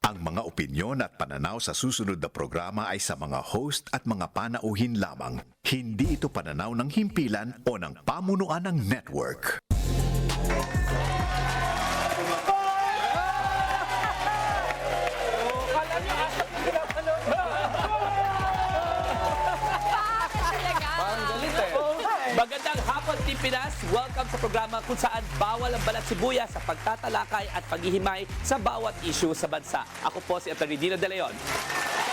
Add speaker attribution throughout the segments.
Speaker 1: Ang mga opinyon at pananaw sa susunod na programa ay sa mga host at mga panauhin lamang. Hindi ito pananaw ng himpilan o ng pamunuan ng network.
Speaker 2: Magandang hapon, Team Pinas! Welcome sa programa kung saan bawal ang balat sibuyas sa pagtatalakay at paghihimay sa bawat issue sa bansa. Ako po si Atty. Dino De Leon.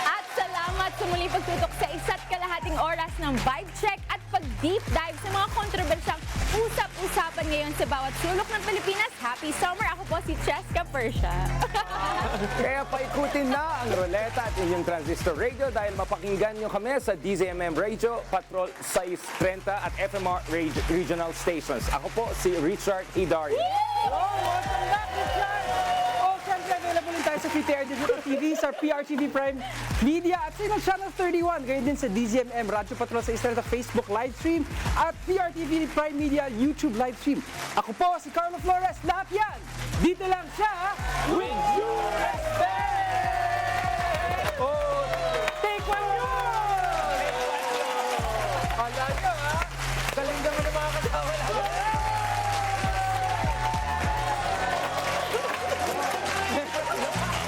Speaker 3: At salamat sa muli pagtutok sa isa't kalahating oras ng vibe check at pag-deep dive sa mga kontrobersyang usap-usapan ngayon sa bawat sulok ng Pilipinas. Happy summer! Ako po si Cheska Persia.
Speaker 4: Kaya paikutin na ang ruleta at inyong transistor radio dahil mapakinggan nyo kami sa DZMM Radio, Patrol 630 at FMR Regional Stations. Ako po si Richard Hidario.
Speaker 5: Hello! Welcome back, Richard! Oh, syempre, available din tayo sa PTR Digital TV, sa PRTV Prime Media at sa Channel 31. Gayon din sa DZMM Radio Patrol sa Estrella Facebook live stream at PRTV Prime Media YouTube live stream. Ako po si Carlo Flores. Lahat yan! Dito lang siya, with due respect! Oh, take one yun! Kala nyo, ha? Galing naman ng mga kasama namin.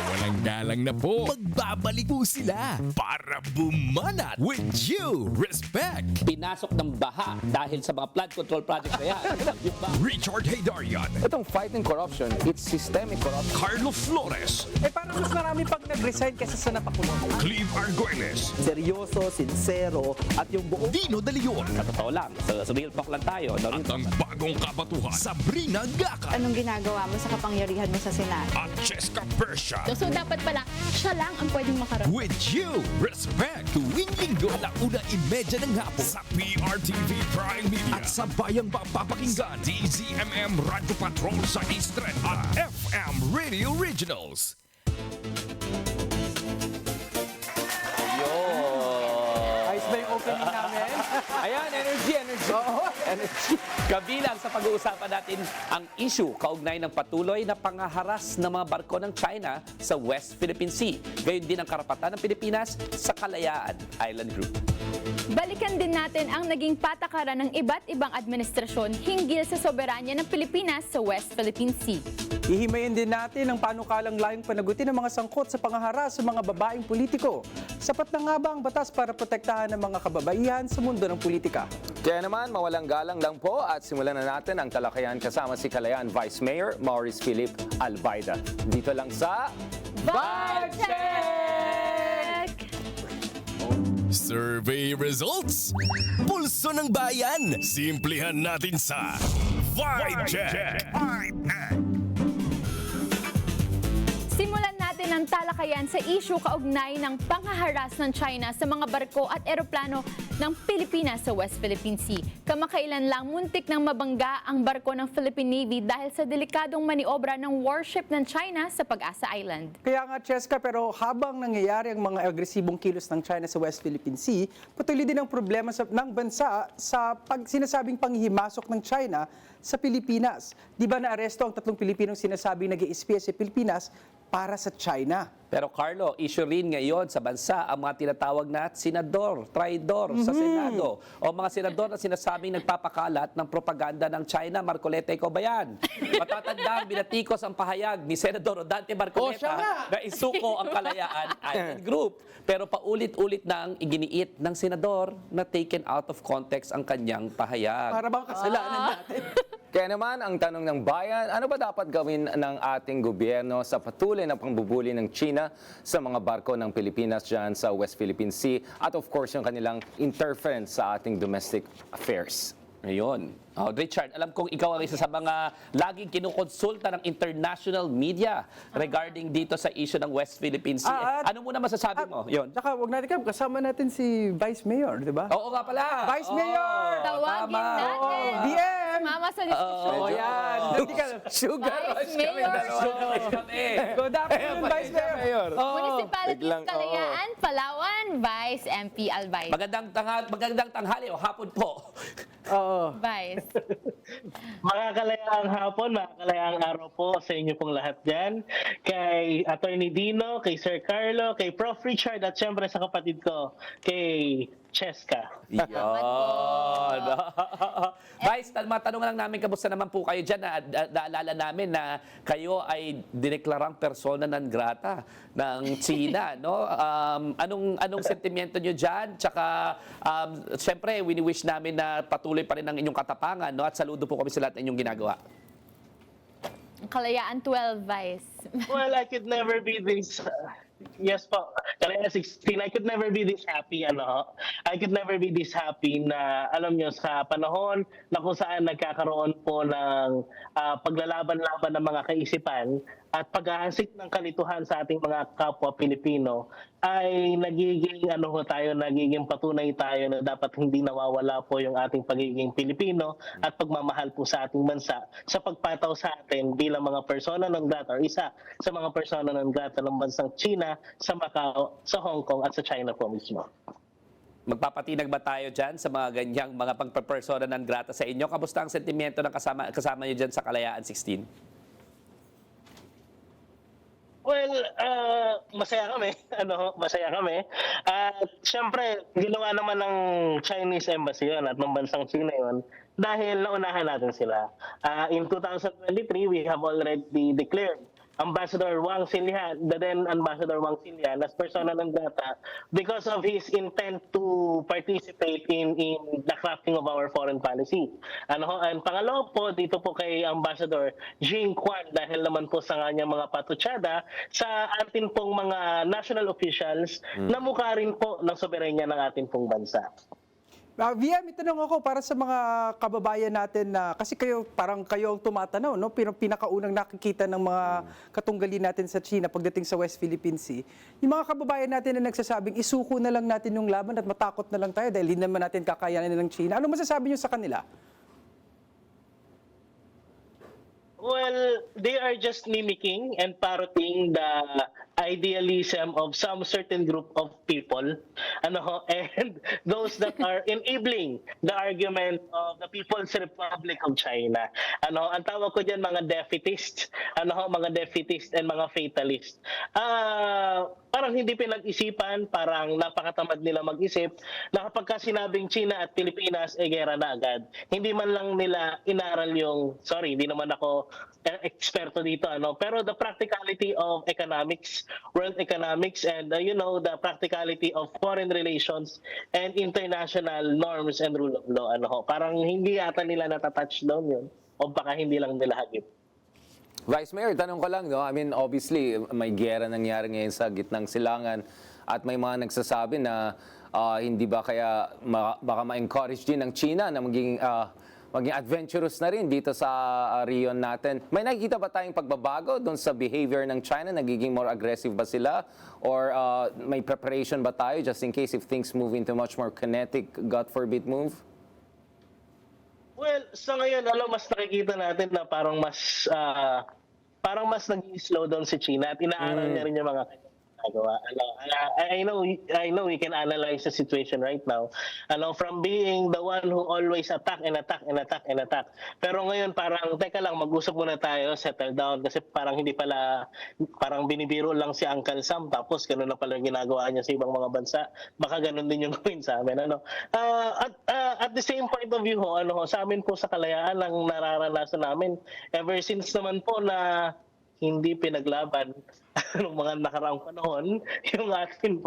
Speaker 6: Walang galang na po. Magbabalik po sila para bumanat with due respect.
Speaker 2: Pinasok ng baha dahil sa mga flood control project na yan. Yung ba?
Speaker 6: Richard Haydarian,
Speaker 4: Itong fighting corruption, it's systemic corruption.
Speaker 6: Carlo Flores,
Speaker 5: Eh, parang mas marami pag nag-resign kaysa sa napakulong.
Speaker 6: Cleve Arguelles,
Speaker 7: seryoso, sincero, at yung buong
Speaker 6: Dino De Leon,
Speaker 2: Sa totoo lang, sa real talk lang tayo. No?
Speaker 6: at ang bagong kabatuhan, Sabrina Gaca,
Speaker 8: Anong ginagawa mo sa kapangyarihan mo sa Senado?
Speaker 6: at Cheska Persia.
Speaker 3: So dapat pala, siya lang ang pwedeng makaroon.
Speaker 6: With due respect, tuwing linggo, 1:30 ng hapon sa PRTV Prime Media at sa bayang mapapakinggan, DZMM Radio Patrol sa Eastern at FM Radio Originals.
Speaker 5: Ayos ba yung opening namin?
Speaker 2: Ayan, energy. Kabilang sa pag-uusapan natin ang issue kaugnay ng patuloy na pangaharas ng mga barko ng China sa West Philippine Sea. Gayon din ang karapatan ng Pilipinas sa Kalayaan Island Group.
Speaker 3: Balikan din natin ang naging patakaran ng iba't ibang administrasyon hinggil sa soberanya ng Pilipinas sa West Philippine Sea.
Speaker 5: Ihimayin din natin ang panukalang layong panagutin ng mga sangkot sa pangaharas sa mga babaeng politiko. Sapat na nga ba ang batas para protektahan ng mga kababaihan sa mundo ng politika?
Speaker 4: Kaya naman, mawalang galang lang po at simulan na natin ang talakayan kasama si Kalayaan Vice Mayor Maurice Philip Albaida. Dito lang sa
Speaker 3: Vibe Check!
Speaker 6: Survey results! Pulso ng bayan! Simplihan natin sa Vibe Check!
Speaker 3: Simulan natin ang talakayan sa issue kaugnay ng panghaharas ng China sa mga barko at eroplano ng Pilipinas sa West Philippine Sea. Kamakailan lang muntik nang mabangga ang barko ng Philippine Navy dahil sa delikadong maniobra ng warship ng China sa Pag-asa Island.
Speaker 5: Kaya nga, Cheska, pero habang nangyayari ang mga agresibong kilos ng China sa West Philippine Sea, patuloy din ang problema ng bansa sa sinasabing panghihimasok ng China sa Pilipinas. Di ba naaresto ang 3 Pilipinong sinasabing nag-i-espya sa Pilipinas para sa China?
Speaker 2: Pero Carlo, issue rin ngayon sa bansa ang mga tinatawag na senador, traidor sa Senado o mga senador na sinasabing nagpapakalat ng propaganda ng China. Marcoleta, ikaw ba yan? Matatandang binatikos ang pahayag ni Senador Rodante Marcoleta na isuko ang Kalayaan Island Group. Pero paulit-ulit na ang iginiit ng senador na taken out of context ang kanyang pahayag.
Speaker 5: Para bang kasalanan natin?
Speaker 4: Kaya naman, ang tanong ng bayan, ano ba dapat gawin ng ating gobyerno sa patuloy na pangbubuli ng China sa mga barko ng Pilipinas dyan sa West Philippine Sea at of course yung kanilang interference sa ating domestic affairs?
Speaker 2: Ngayon. Oh, Richard, alam kong ikaw ang isa sa mga laging kinukonsulta ng international media regarding dito sa issue ng West Philippine Sea. Ano muna masasabi mo? Yun.
Speaker 5: Tsaka wag natin kasama natin si Vice Mayor, di ba?
Speaker 2: Oo nga pala.
Speaker 5: Vice Mayor!
Speaker 3: Tawagin
Speaker 2: tama.
Speaker 3: natin!
Speaker 5: BM!
Speaker 3: Mama sa diskusyon.
Speaker 5: Oh, yan!
Speaker 4: Sugar
Speaker 3: Vice
Speaker 4: rush kami
Speaker 3: Mayor.
Speaker 4: dalawa.
Speaker 2: Kami.
Speaker 5: Good afternoon, Vice Mayor!
Speaker 4: Mayor.
Speaker 5: Oh,
Speaker 3: Municipalities
Speaker 4: Biglang, oo.
Speaker 3: Kalayaan, Palawan, Vice MP Albay.
Speaker 2: Magandang tanghali o hapon po.
Speaker 5: Oo.
Speaker 3: Vice.
Speaker 9: Mga kalayaang hapon, mga kalayaang araw po sa inyo pong lahat dyan. Kay Attorney Dino, kay Sir Carlo, kay Prof. Richard, at syempre sa kapatid ko, kay Cheska.
Speaker 2: Yan. Vice, matanong lang namin, kamusta naman po kayo dyan? Naalala namin na kayo ay dineklarang persona non grata ng China, no? Anong sentimento nyo dyan? Tsaka, syempre, wini-wish namin na patuloy pa rin ang inyong katapangan, no? At saludo po kami sa lahat ng inyong ginagawa.
Speaker 3: Kalayaan 12, Vice.
Speaker 9: Well, I could never be this... yes po. Kalayaan 16, I could never be this happy, I could never be this happy na, alam nyo, sa panahon na kung saan nagkakaroon po ng paglalaban-laban ng mga kaisipan at paghahasik ng kalituhan sa ating mga kapwa Pilipino, ay nagiging patunay tayo na dapat hindi nawawala po yung ating pagiging Pilipino at pagmamahal po sa ating bansa sa pagpataw sa atin bilang mga persona non grata or isa sa mga persona non grata ng bansang China, sa Macau, sa Hong Kong at sa China po mismo.
Speaker 2: Magpapatinag ba tayo dyan sa mga ganyang mga pagpapersona non grata sa inyo? Kamusta ang sentimento ng kasama nyo dyan sa Kalayaan 16?
Speaker 9: Well, masaya kami. Masaya kami. At syempre, ginawa naman ng Chinese Embassy yun at ng bansang China yun dahil naunahan natin sila. In 2023, we have already declared Ambassador Wang Xilian, the then Ambassador Wang Xilian, as persona non grata because of his intent to participate in the crafting of our foreign policy. And pangalawa po, dito po kay Ambassador Jing Quan dahil naman po sa kanyang mga patutsada sa atin pong mga national officials na mukha rin po ng soberenya ng ating pong bansa.
Speaker 5: Via, may tanong ako para sa mga kababayan natin na, kasi parang kayo ang tumatanaw, no? Pinakaunang nakikita ng mga katunggali natin sa China pagdating sa West Philippine Sea. Yung mga kababayan natin na nagsasabing, isuko na lang natin yung laban at matakot na lang tayo dahil hindi naman natin kakayanin ng China. Ano masasabi niyo sa kanila?
Speaker 9: Well, they are just mimicking and parroting the idealism of some certain group of people, and those that are enabling the argument of the People's Republic of China. Ang tawag ko diyan mga defeatist, mga defeatist and mga fatalist. Parang hindi pinag-isipan, parang napakatamad nila mag-isip na kapag sinabing China at Pilipinas, gera na agad. Hindi man lang nila inaral yung, sorry, hindi naman ako eksperto dito, pero the practicality of economics, world economics, and the practicality of foreign relations and international norms and rule of law. Parang hindi yata nila natatouch down yun, o baka hindi lang nila hagip.
Speaker 4: Vice Mayor, tanong ko lang, no? I mean, obviously, may giyera nangyari ngayon sa gitnang silangan at may mga nagsasabi na hindi ba kaya baka ma-encourage din ng China na maging adventurous na rin dito sa region natin. May nakikita ba tayong pagbabago doon sa behavior ng China? Nagiging more aggressive ba sila? Or may preparation ba tayo just in case if things move into much more kinetic, God forbid, move?
Speaker 9: Well, sa ngayon, mas nakikita natin na parang mas nag-slow down si China at inaaral niya rin yung mga ginagawa. I know we can analyze the situation right now. From being the one who always attack. Pero ngayon parang, teka lang, mag-usap muna tayo, settle down. Kasi parang parang binibiro lang si Uncle Sam, tapos gano'n na pala ginagawa niya sa ibang mga bansa. Baka gano'n din yung gawin sa amin. At the same point of view, sa amin po sa Kalayaan, ang nararanasan namin, ever since naman po na hindi pinaglaban ng mga nakaraang panahon yung ating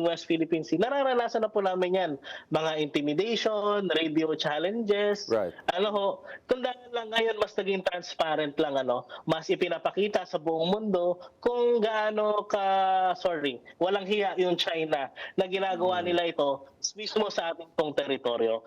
Speaker 9: West Philippine Sea. Nararanasan na po namin yan. Mga intimidation, radio challenges.
Speaker 4: Right.
Speaker 9: Tandaan lang ngayon, mas naging transparent lang, mas ipinapakita sa buong mundo kung gaano walang hiya yung China na ginagawa nila ito mismo sa ating pong teritoryo.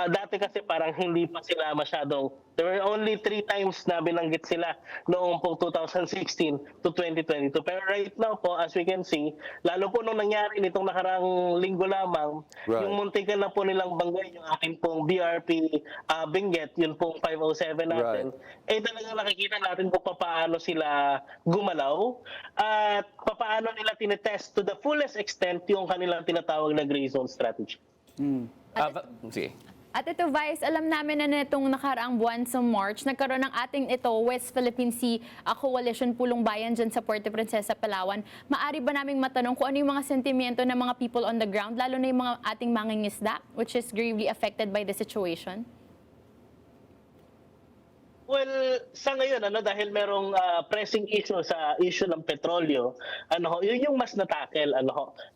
Speaker 9: Dati kasi parang hindi pa sila masyadong, there were only 3 times na binanggit sila noong pong 2016 to 2022. Pero right now po, as we can see, lalo po nung nangyari nitong nakarang linggo lamang,
Speaker 4: Right.
Speaker 9: yung muntikan na po nilang banggay, yung ating pong BRP Benguet, yun pong 507 natin, talagang nakikita natin kung paano sila gumalaw at paano nila tinetest to the fullest extent yung kanilang tinatawag na gray zone strategy.
Speaker 2: Sige.
Speaker 3: At ito, Vice, alam namin na nitong nakaraang buwan sa March, nagkaroon ng ating ito, West Philippine Sea Coalition Pulong Bayan dyan sa Puerto Princesa, Palawan. Maari ba naming matanong kung ano yung mga sentimiento ng mga people on the ground, lalo na yung mga ating mangingisda, which is gravely affected by the situation?
Speaker 9: Well, sa ngayon, dahil merong pressing issue sa issue ng petrolyo, yun yung mas natakel,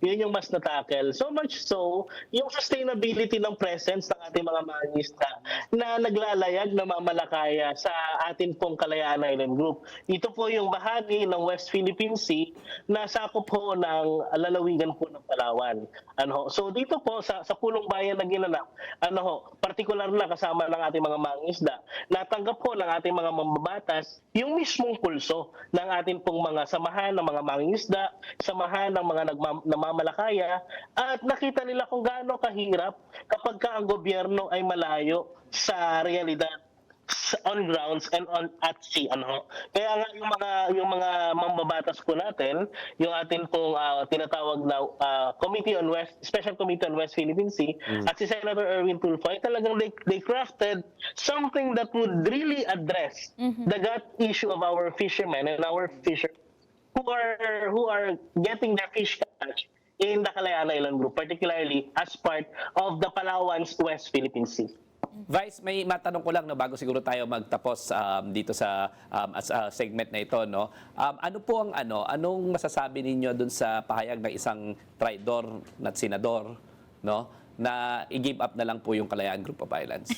Speaker 9: yun yung mas natakel. So much so, yung sustainability ng presence ng ating mga mangingisda na naglalayag na mamalakaya sa atin pong Kalayaan Island Group. Ito po yung bahagi ng West Philippine Sea na sakop po ng lalawigan po ng Palawan. So dito po sa Pulong Bayan na ginanap, partikular na kasama ng ating mga mangingisda, natanggap po ng ating mga mambabatas yung mismong pulso ng ating pong mga samahan ng mga mangingisda, samahan ng mga namamalakaya, at nakita nila kung gaano kahirap kapag ang gobyerno ay malayo sa realidad on grounds and at sea. Kaya nga yung mga mambabatas po natin, yung atin pong tinatawag na Special Committee on West Philippine Sea, at si Senator Erwin Tulfo, ay talagang they crafted something that would really address the gut issue of our fishermen and our fishers who are getting their fish catch in the Kalayaan Island Group, particularly as part of the Palawan's West Philippine Sea.
Speaker 2: Vice, may matanong ko lang bago siguro tayo magtapos dito sa segment na ito, no. Ano po ang anong masasabi ninyo dun sa pahayag ng isang traidor na senador, no, na i-give up na lang po yung Kalayaan Group of Islands?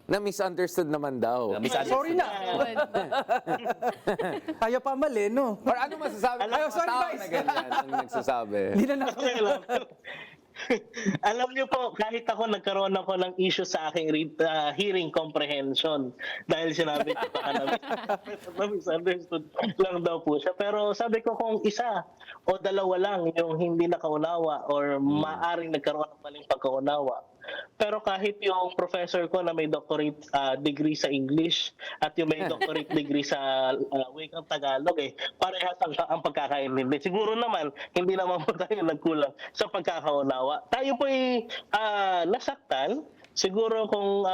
Speaker 4: Na misunderstood naman daw.
Speaker 5: Sorry na. Kaya pa mali, no?
Speaker 4: Or ano masasabi ng mga
Speaker 5: sorry,
Speaker 4: tao
Speaker 5: Vice.
Speaker 4: na ganyan ang nagsasabi?
Speaker 5: Hindi na
Speaker 9: Alam niyo po, kahit ako nagkaroon ako ng issue sa aking hearing comprehension dahil sinabi ko na misunderstood lang daw po siya. Pero sabi ko kung isa o dalawa lang yung hindi nakaunawa or maaring nagkaroon ng maling pagkaunawa. Pero kahit yung professor ko na may doctorate degree sa English at yung may doctorate degree sa wikang Tagalog, parehas ang pagkakaintindi. Siguro naman, hindi naman po tayo nagkulang sa pagkakaunawa. Tayo po ay nasaktan. Siguro kung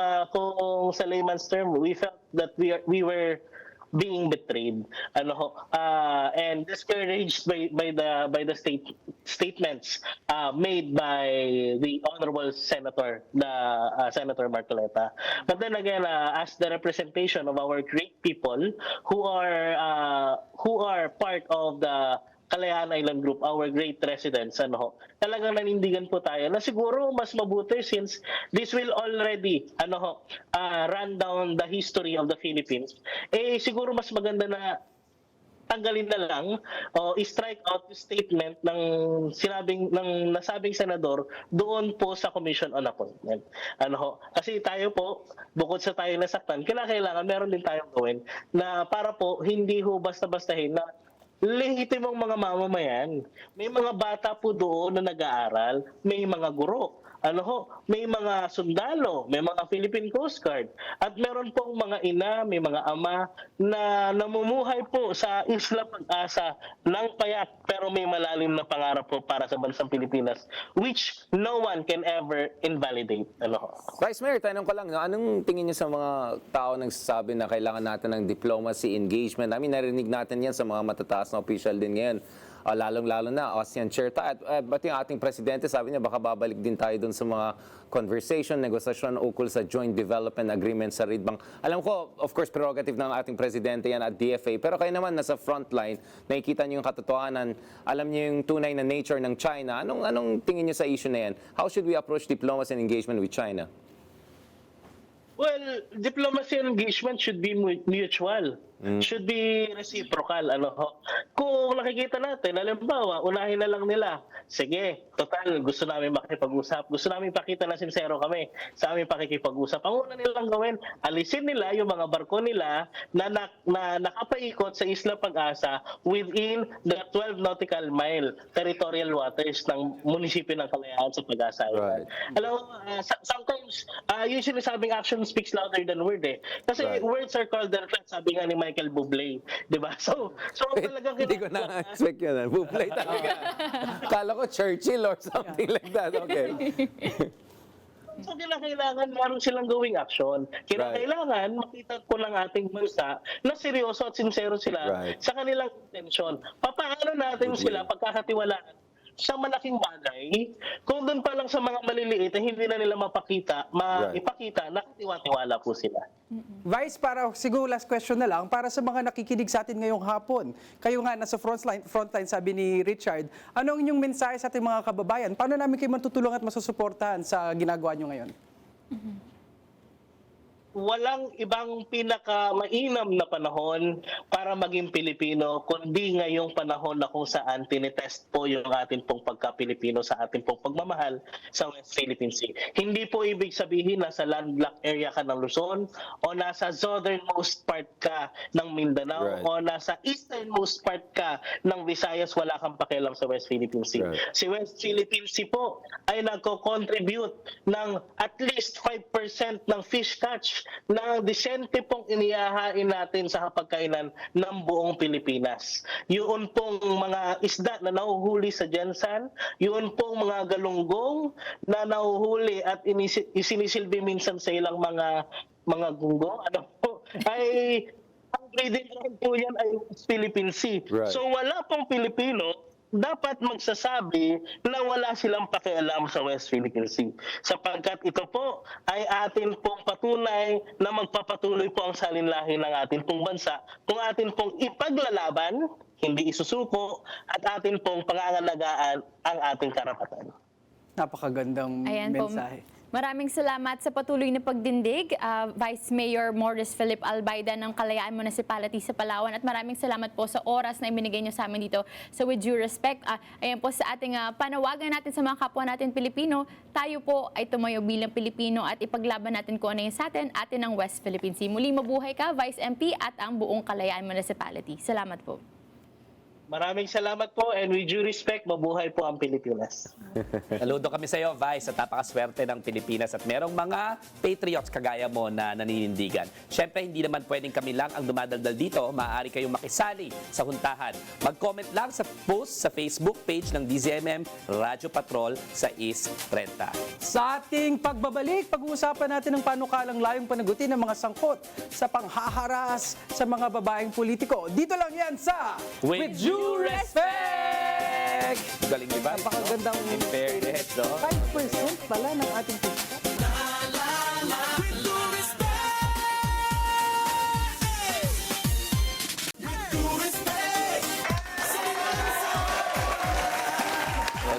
Speaker 9: sa layman's term, we felt that we were being betrayed and discouraged by the statements made by the honorable senator Senator Marcoleta. But then again, as the representation of our great people who are part of the Kalayaan Island Group, our great residents, talagang nanindigan po tayo na siguro mas mabuti since this will already run down the history of the Philippines, siguro mas maganda na tanggalin na lang o i-strike out the statement ng nasabing senador doon po sa Commission on Appointment. Kasi tayo po, bukod sa tayo nasaktan, kailangan meron din tayong gawin na para po hindi ho basta-bastahin na lehitimong mga mamamayan. May mga bata po doon na nag-aaral, may mga guro, may mga sundalo, may mga Philippine Coast Guard, at meron pong mga ina, may mga ama na namumuhay po sa Isla Pag-asa ng payak pero may malalim na pangarap po para sa bansang Pilipinas which no one can ever invalidate.
Speaker 4: Vice Mayor, tanong ko lang, anong tingin niyo sa mga tao nagsasabi na kailangan natin ng diplomacy engagement? I mean, narinig natin yan sa mga matataas na official din ngayon. Lalong-lalo na ASEAN Chair at yung ating presidente, sabi niya baka babalik din tayo dun sa mga conversation, negosasyon ukol sa joint development agreement sa RIDBANG. Alam ko, of course, prerogative ng ating presidente yan at DFA, pero kayo naman nasa frontline, nakikita niyo yung katotohanan, alam niyo yung tunay na nature ng China. Anong tingin niyo sa issue na yan? How should we approach diplomacy and engagement with China?
Speaker 9: Well, diplomacy and engagement should be mutual. should be reciprocal. Ano ho? Kung nakikita natin, halimbawa, unahin na lang nila. Sige, total, gusto namin makipag-usap. Gusto namin pakita na sincero kami sa aming pakikipag-usap. Ang una nilang gawin, alisin nila yung mga barko nila na nakapaikot sa Isla Pag-asa within the 12 nautical mile territorial waters ng munisipyo ng Kalayaan sa Pag-asa.
Speaker 4: Right.
Speaker 9: Alam mo, sometimes, usually sabing action speaks louder than word eh. Kasi words are called their threats, sabi nga ni Michael Bublé. Diba? So talagang
Speaker 4: Hindi ko na-expect yun. Buplay talaga. Kala ko Churchill or something like that. Okay.
Speaker 9: So kailangan meron silang gawing action. Kailangan makita ko ng ating bansa na seryoso at sincero sila sa kanilang intensyon. Paano natin sila pagkakatiwalaan sa malaking bagay kung doon pa lang sa mga maliliit hindi na nila maipakita na katiwa-tiwala po sila.
Speaker 5: Vice, para siguro last question na lang, para sa mga nakikinig sa atin ngayong hapon, kayo nga nasa frontline sabi ni Richard, ano ang inyong mensahe sa ating mga kababayan? Paano namin kayo matutulungan at masusuportahan sa ginagawa nyo ngayon?
Speaker 9: Walang ibang pinaka-mainam na panahon para maging Pilipino kundi ngayong panahon na kung saan tinitest po yung atin pong pagka-Pilipino sa ating pong pagmamahal sa West Philippine Sea. Hindi po ibig sabihin nasa landlocked area ka ng Luzon o nasa southernmost part ka ng Mindanao o nasa easternmost part ka ng Visayas, wala kang pakialam sa West Philippine Sea. Si West Philippine Sea po ay nagko-contribute ng at least 5% ng fish catch na disente pong inihahain natin sa hapagkainan ng buong Pilipinas. Yun pong mga isda na nahuhuli sa Jensan, yun pong mga galunggong na nahuhuli at isinisilbi minsan sa ilang mga gunggong, ay ang breeding ground po yan ay Philippine Sea. So wala pong Pilipino dapat magsasabi na wala silang pakialam sa West Philippine Sea. Sapagkat ito po ay atin pong patunay na magpapatuloy po ang salinlahi ng atin pong bansa kung atin pong ipaglalaban, hindi isusuko, at atin pong pangangalagaan ang ating karapatan.
Speaker 5: Napakagandang mensahe.
Speaker 3: Maraming salamat sa patuloy na pagdindig, Vice Mayor Morris Philip Albayda ng Kalayaan Municipality sa Palawan. At maraming salamat po sa oras na ibinigay niyo sa amin dito. So with due respect, ayan po sa ating panawagan natin sa mga kapwa natin Pilipino, tayo po ay tumayo bilang Pilipino at ipaglaban natin kung ano yung sa atin ng West Philippine Sea. Muli mabuhay ka, Vice MP, at ang buong Kalayaan Municipality. Salamat po.
Speaker 9: Maraming salamat po, and with due respect, mabuhay po ang Pilipinas.
Speaker 2: Saludo kami sa iyo, Vice, at napakaswerte ng Pilipinas at merong mga patriots kagaya mo na naninindigan. Siyempre, hindi naman pwedeng kami lang ang dumadaldal dito. Maaari kayong makisali sa huntahan. Mag-comment lang sa post sa Facebook page ng DZMM Radyo Patrol sa East 30.
Speaker 5: Sa ating pagbabalik, pag-uusapan natin ang panukalang layong panagutin ng mga sangkot sa panghaharas sa mga babaeng politiko. Dito lang yan sa
Speaker 2: With Due Respect! Galing, di ba?
Speaker 5: Napakagandang
Speaker 2: In fairness, no?
Speaker 5: 5% pala ng ating pista.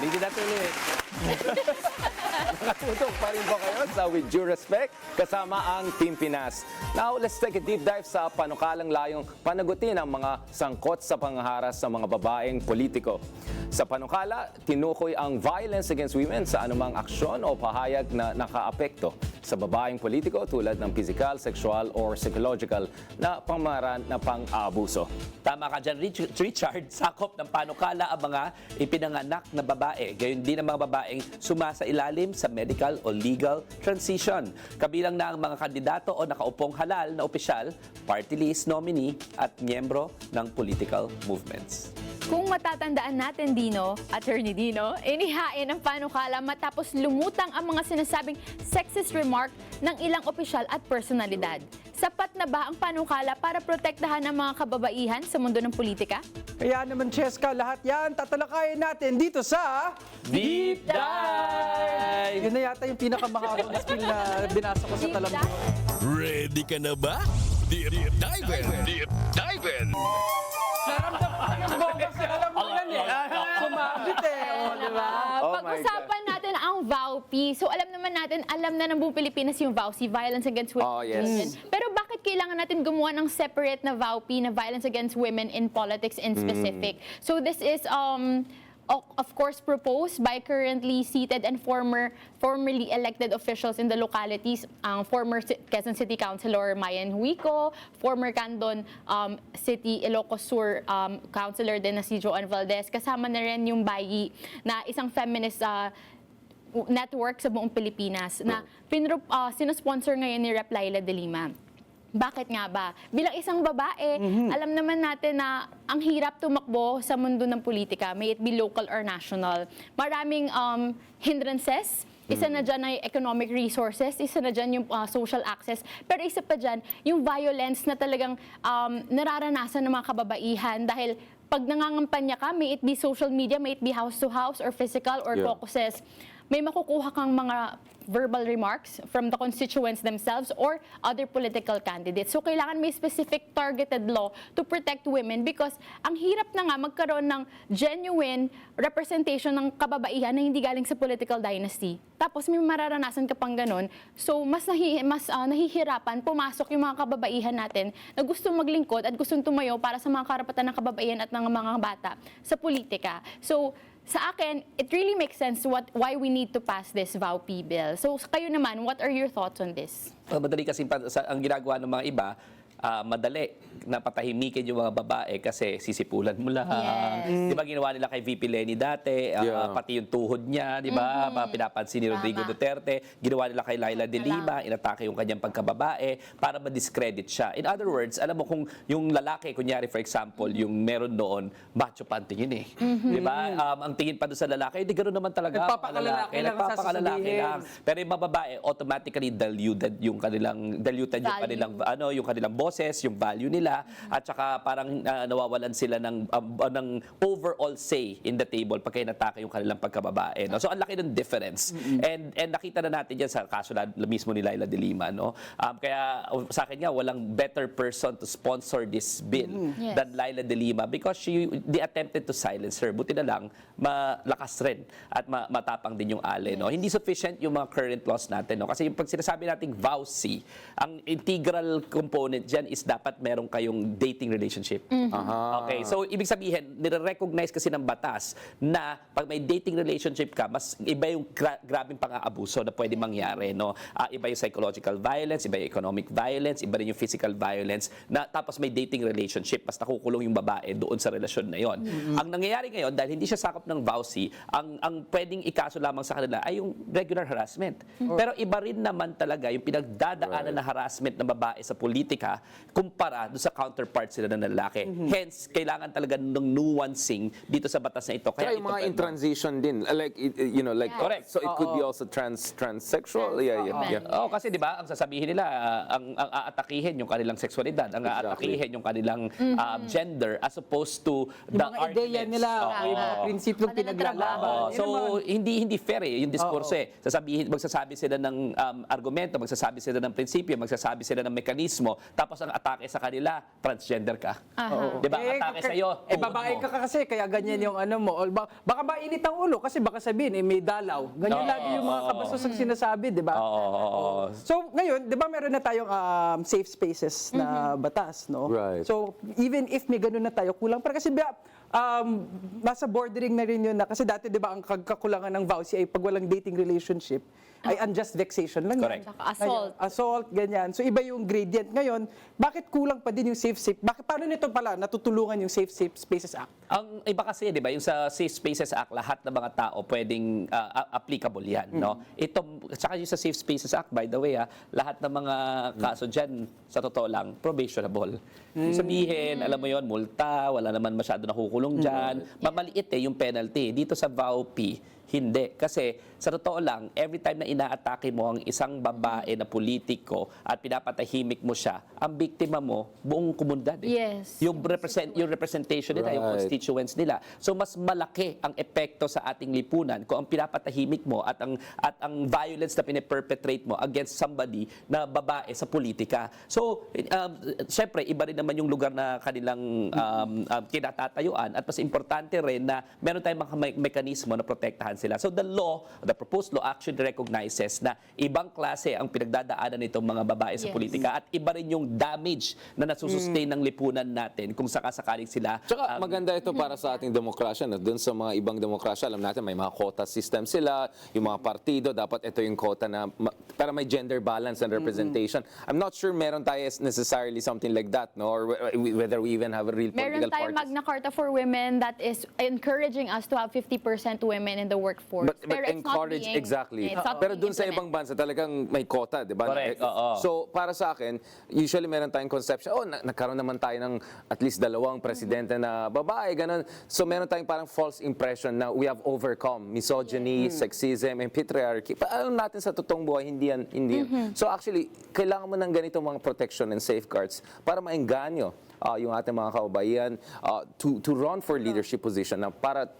Speaker 2: Ulitin natin ulit.
Speaker 4: Nakatutok pa rin po kayo sa With Due Respect kasama ang Team Pinas. Now, let's take a deep dive sa panukalang layong panagutin ang mga sangkot sa panghaharas sa mga babaeng politiko. Sa panukala, tinukoy ang violence against women sa anumang aksyon o pahayag na nakaapekto sa babaeng politiko tulad ng physical, sexual, or psychological na pamamaraan na pang-aabuso.
Speaker 2: Tama ka dyan, Richard. Sakop ng panukala ang mga ipinanganak na babae. Gayon din ang mga babaeng sumasa ilalim sa medical o legal transition. Kabilang na ang mga kandidato o nakaupong halal na opisyal, party list nominee at miyembro ng political movements.
Speaker 3: Kung matatandaan natin, Dino, Attorney Dino, inihain ang panukala matapos lumutang ang mga sinasabing sexist remark ng ilang opisyal at personalidad. Sapat na ba ang panukala para protektahan ang mga kababaihan sa mundo ng politika?
Speaker 5: Kaya naman, Cheska, lahat yan tatalakayin natin dito sa
Speaker 2: Deep Dive!
Speaker 5: Yun na yata yung pinakamahabang skill na binasa ko sa
Speaker 3: Deep
Speaker 5: talambo.
Speaker 3: Dive?
Speaker 6: Ready ka na ba? Deep Dive! Deep Dive!
Speaker 5: Naramdaman ko yung bonggas na alam mo yan eh. Sumabit eh, o, di ba?
Speaker 4: Oh my
Speaker 3: Pag-usapan natin ang VAUP. So alam naman natin, alam na ng buong Pilipinas yung VAUC, Violence Against Women.
Speaker 4: Oh, yes.
Speaker 3: Pero bakit bakit kailangan natin gumawa ng separate na VAUP na violence against women in politics in specific? So this is of course proposed by currently seated and formerly elected officials in the localities, former Quezon City Councilor Mayan Huico, former Candon City Ilocos Sur Councilor din na si Joan Valdez, kasama na rin yung Bayi na isang feminist network sa buong Pilipinas na sinusponsor ngayon ni Rep. Laila de Lima. Bakit nga ba? Bilang isang babae, alam naman natin na ang hirap tumakbo sa mundo ng politika, may it be local or national. Maraming hindrances. Isa na dyan ay economic resources, isa na dyan yung social access, pero isa pa dyan yung violence na talagang nararanasan ng mga kababaihan dahil pag nangangampanya ka, may it be social media, may it be house to house or physical or caucuses, may makukuha kang mga verbal remarks from the constituents themselves or other political candidates. So kailangan may specific targeted law to protect women because ang hirap na nga magkaroon ng genuine representation ng kababaihan na hindi galing sa political dynasty. Tapos may mararanasan ka pang ganun. So mas nahihirapan pumasok yung mga kababaihan natin na gusto maglingkod at gustong tumayo para sa mga karapatan ng kababaihan at ng mga bata sa politika. So sa akin, it really makes sense why we need to pass this VAUP bill. So kayo naman, what are your thoughts on this?
Speaker 2: Madali kasi ang ginagawa ng mga iba, madali na patahimikin yung mga babae kasi sisipulan mo lang.
Speaker 3: Yes.
Speaker 2: Di ba ginawa nila kay VP Lenny dati, pati yung tuhod niya, di ba? Pinapansin ni Rodrigo Duterte. Ginawa nila kay Laila de Lima, inatake yung kanyang pagkababae para ma-discredit siya. In other words, alam mo kung yung lalaki, kunyari for example, yung meron noon, macho pa ang tingin eh. Di ba? Ang tingin pa doon sa lalaki, hindi ganoon naman talaga.
Speaker 5: Nagpapakalalaki lang ang
Speaker 2: Nagpapakalalaki
Speaker 5: sasabihin.
Speaker 2: lang. Pero yung mga babae, automatically diluted yung kanilang boses, yung value nila, at saka parang nawawalan sila ng overall say in the table pagka inatake yung kanilang pagkababae. No? So ang laki ng difference. And nakita na natin yan sa kaso mismo ni Laila de Lima. No? Kaya sa akin nga, walang better person to sponsor this bill than Laila de Lima because they attempted to silence her. Buti na lang, malakas rin at matapang din yung ale. No? Hindi sufficient yung mga current laws natin. No? Kasi yung pag sinasabi nating VAUC, ang integral component dyan is dapat meron kayong dating relationship. Okay, so ibig sabihin, nire-recognize kasi ng batas na pag may dating relationship ka, mas iba yung grabing pang-aabuso na pwede mangyari. No? Iba yung psychological violence, iba yung economic violence, iba rin yung physical violence, na tapos may dating relationship, mas nakukulong yung babae doon sa relasyon na yon. Ang nangyayari ngayon, dahil hindi siya sakop ng VAUC, ang pwedeng ikaso lamang sa kanila ay yung regular harassment. Pero iba rin naman talaga yung pinagdadaanan na harassment ng babae sa politika kumpara doon sa counterparts sila ng lalaki. Hence, kailangan talaga ng nuancing dito sa batas na ito.
Speaker 4: Kaya yung mga in transition din, like,
Speaker 2: Correct.
Speaker 4: So it could be also transsexual.
Speaker 2: Oo, kasi di ba, ang sasabihin nila, ang aatakihin yung kanilang sexualidad, ang aatakihin yung kanilang gender as opposed to the
Speaker 5: Yung mga ideya
Speaker 2: arguments.
Speaker 5: nila, yung mga prinsipyong pinaglalaban.
Speaker 2: So hindi fair yung diskurso eh. Magsasabi sila ng argumento, magsasabi sila ng prinsipyo, magsasabi sila ng mekanismo, tapos ang atake sa kanila, transgender ka. Di ba? Atake sa iyo,
Speaker 5: babae ka kasi, kaya ganyan yung ano mo. O baka mainit ang ulo kasi baka sabihin, may dalaw. Ganyan lagi yung mga kabastos ang sinasabi, di ba? So ngayon, di ba meron na tayong safe spaces na batas, no?
Speaker 4: Right.
Speaker 5: So even if may ganun na tayo, kulang. Pero kasi nasa bordering na rin yun na. Kasi dati, di ba, ang kakulangan ng VAUC ay pag walang dating relationship, ay unjust vexation lang.
Speaker 2: Correct.
Speaker 5: Yan.
Speaker 3: Assault.
Speaker 5: Assault, ganyan. So iba yung gradient. Ngayon, bakit kulang pa din yung paano nito pala natutulungan yung Safe Spaces Act?
Speaker 2: Ang iba kasi, di ba, yung sa Safe Spaces Act, lahat ng mga tao pwedeng applicable yan. No? Ito, tsaka yung sa Safe Spaces Act, by the way, lahat ng mga kaso dyan, sa totoo lang, probationable. Yung sabihin, alam mo yon, multa, wala naman masyado nakukulong dyan. Mamaliit yung penalty. Dito sa VAUP, hindi. Kasi sa totoo lang, every time na inaatake mo ang isang babae na politiko at pinapatahimik mo siya, ang biktima mo, buong komunidad.
Speaker 3: Yes.
Speaker 2: Yung representation nila, yung constituents nila. So mas malaki ang epekto sa ating lipunan kung ang pinapatahimik mo at ang violence na piniperpetrate mo against somebody na babae sa politika. So, syempre, iba rin naman yung lugar na kanilang kinatatayuan at mas importante rin na meron tayong mga mekanismo na protektahan sila. So the proposed law actually recognizes na ibang klase ang pinagdadaanan nitong mga babae sa
Speaker 3: Yes.
Speaker 2: politika at iba rin yung damage na nasusustain ng lipunan natin kung sakasakaling sila.
Speaker 4: Tsaka maganda ito para sa ating demokrasya. No? Doon sa mga ibang demokrasya, alam natin may mga quota system sila, yung mga partido, dapat ito yung quota na para may gender balance and representation. I'm not sure meron tayo necessarily something like that, no? Or whether we even have a real
Speaker 3: Meron
Speaker 4: political
Speaker 3: tayong
Speaker 4: party.
Speaker 3: Magna Carta for Women that is encouraging us to have 50% women in the workforce.
Speaker 4: But
Speaker 3: Pero it's not
Speaker 4: encourage,
Speaker 3: being-
Speaker 4: exactly.
Speaker 3: it's not
Speaker 4: Pero
Speaker 3: being
Speaker 4: dun sa
Speaker 3: implemented.
Speaker 4: ibang bansa, talagang may quota, di ba?
Speaker 2: Correct, oo.
Speaker 4: So, para sa akin, usually meron tayong conception, nagkaroon naman tayo ng at least dalawang presidente na babae, ganun. So, meron tayong parang false impression na we have overcome misogyny, sexism, and patriarchy. Alam natin sa totoong buhay, hindi yan. So, actually, kailangan mo ng ganitong mga protection and safeguards para maengganyo yung ating mga kababayan to run for leadership position na para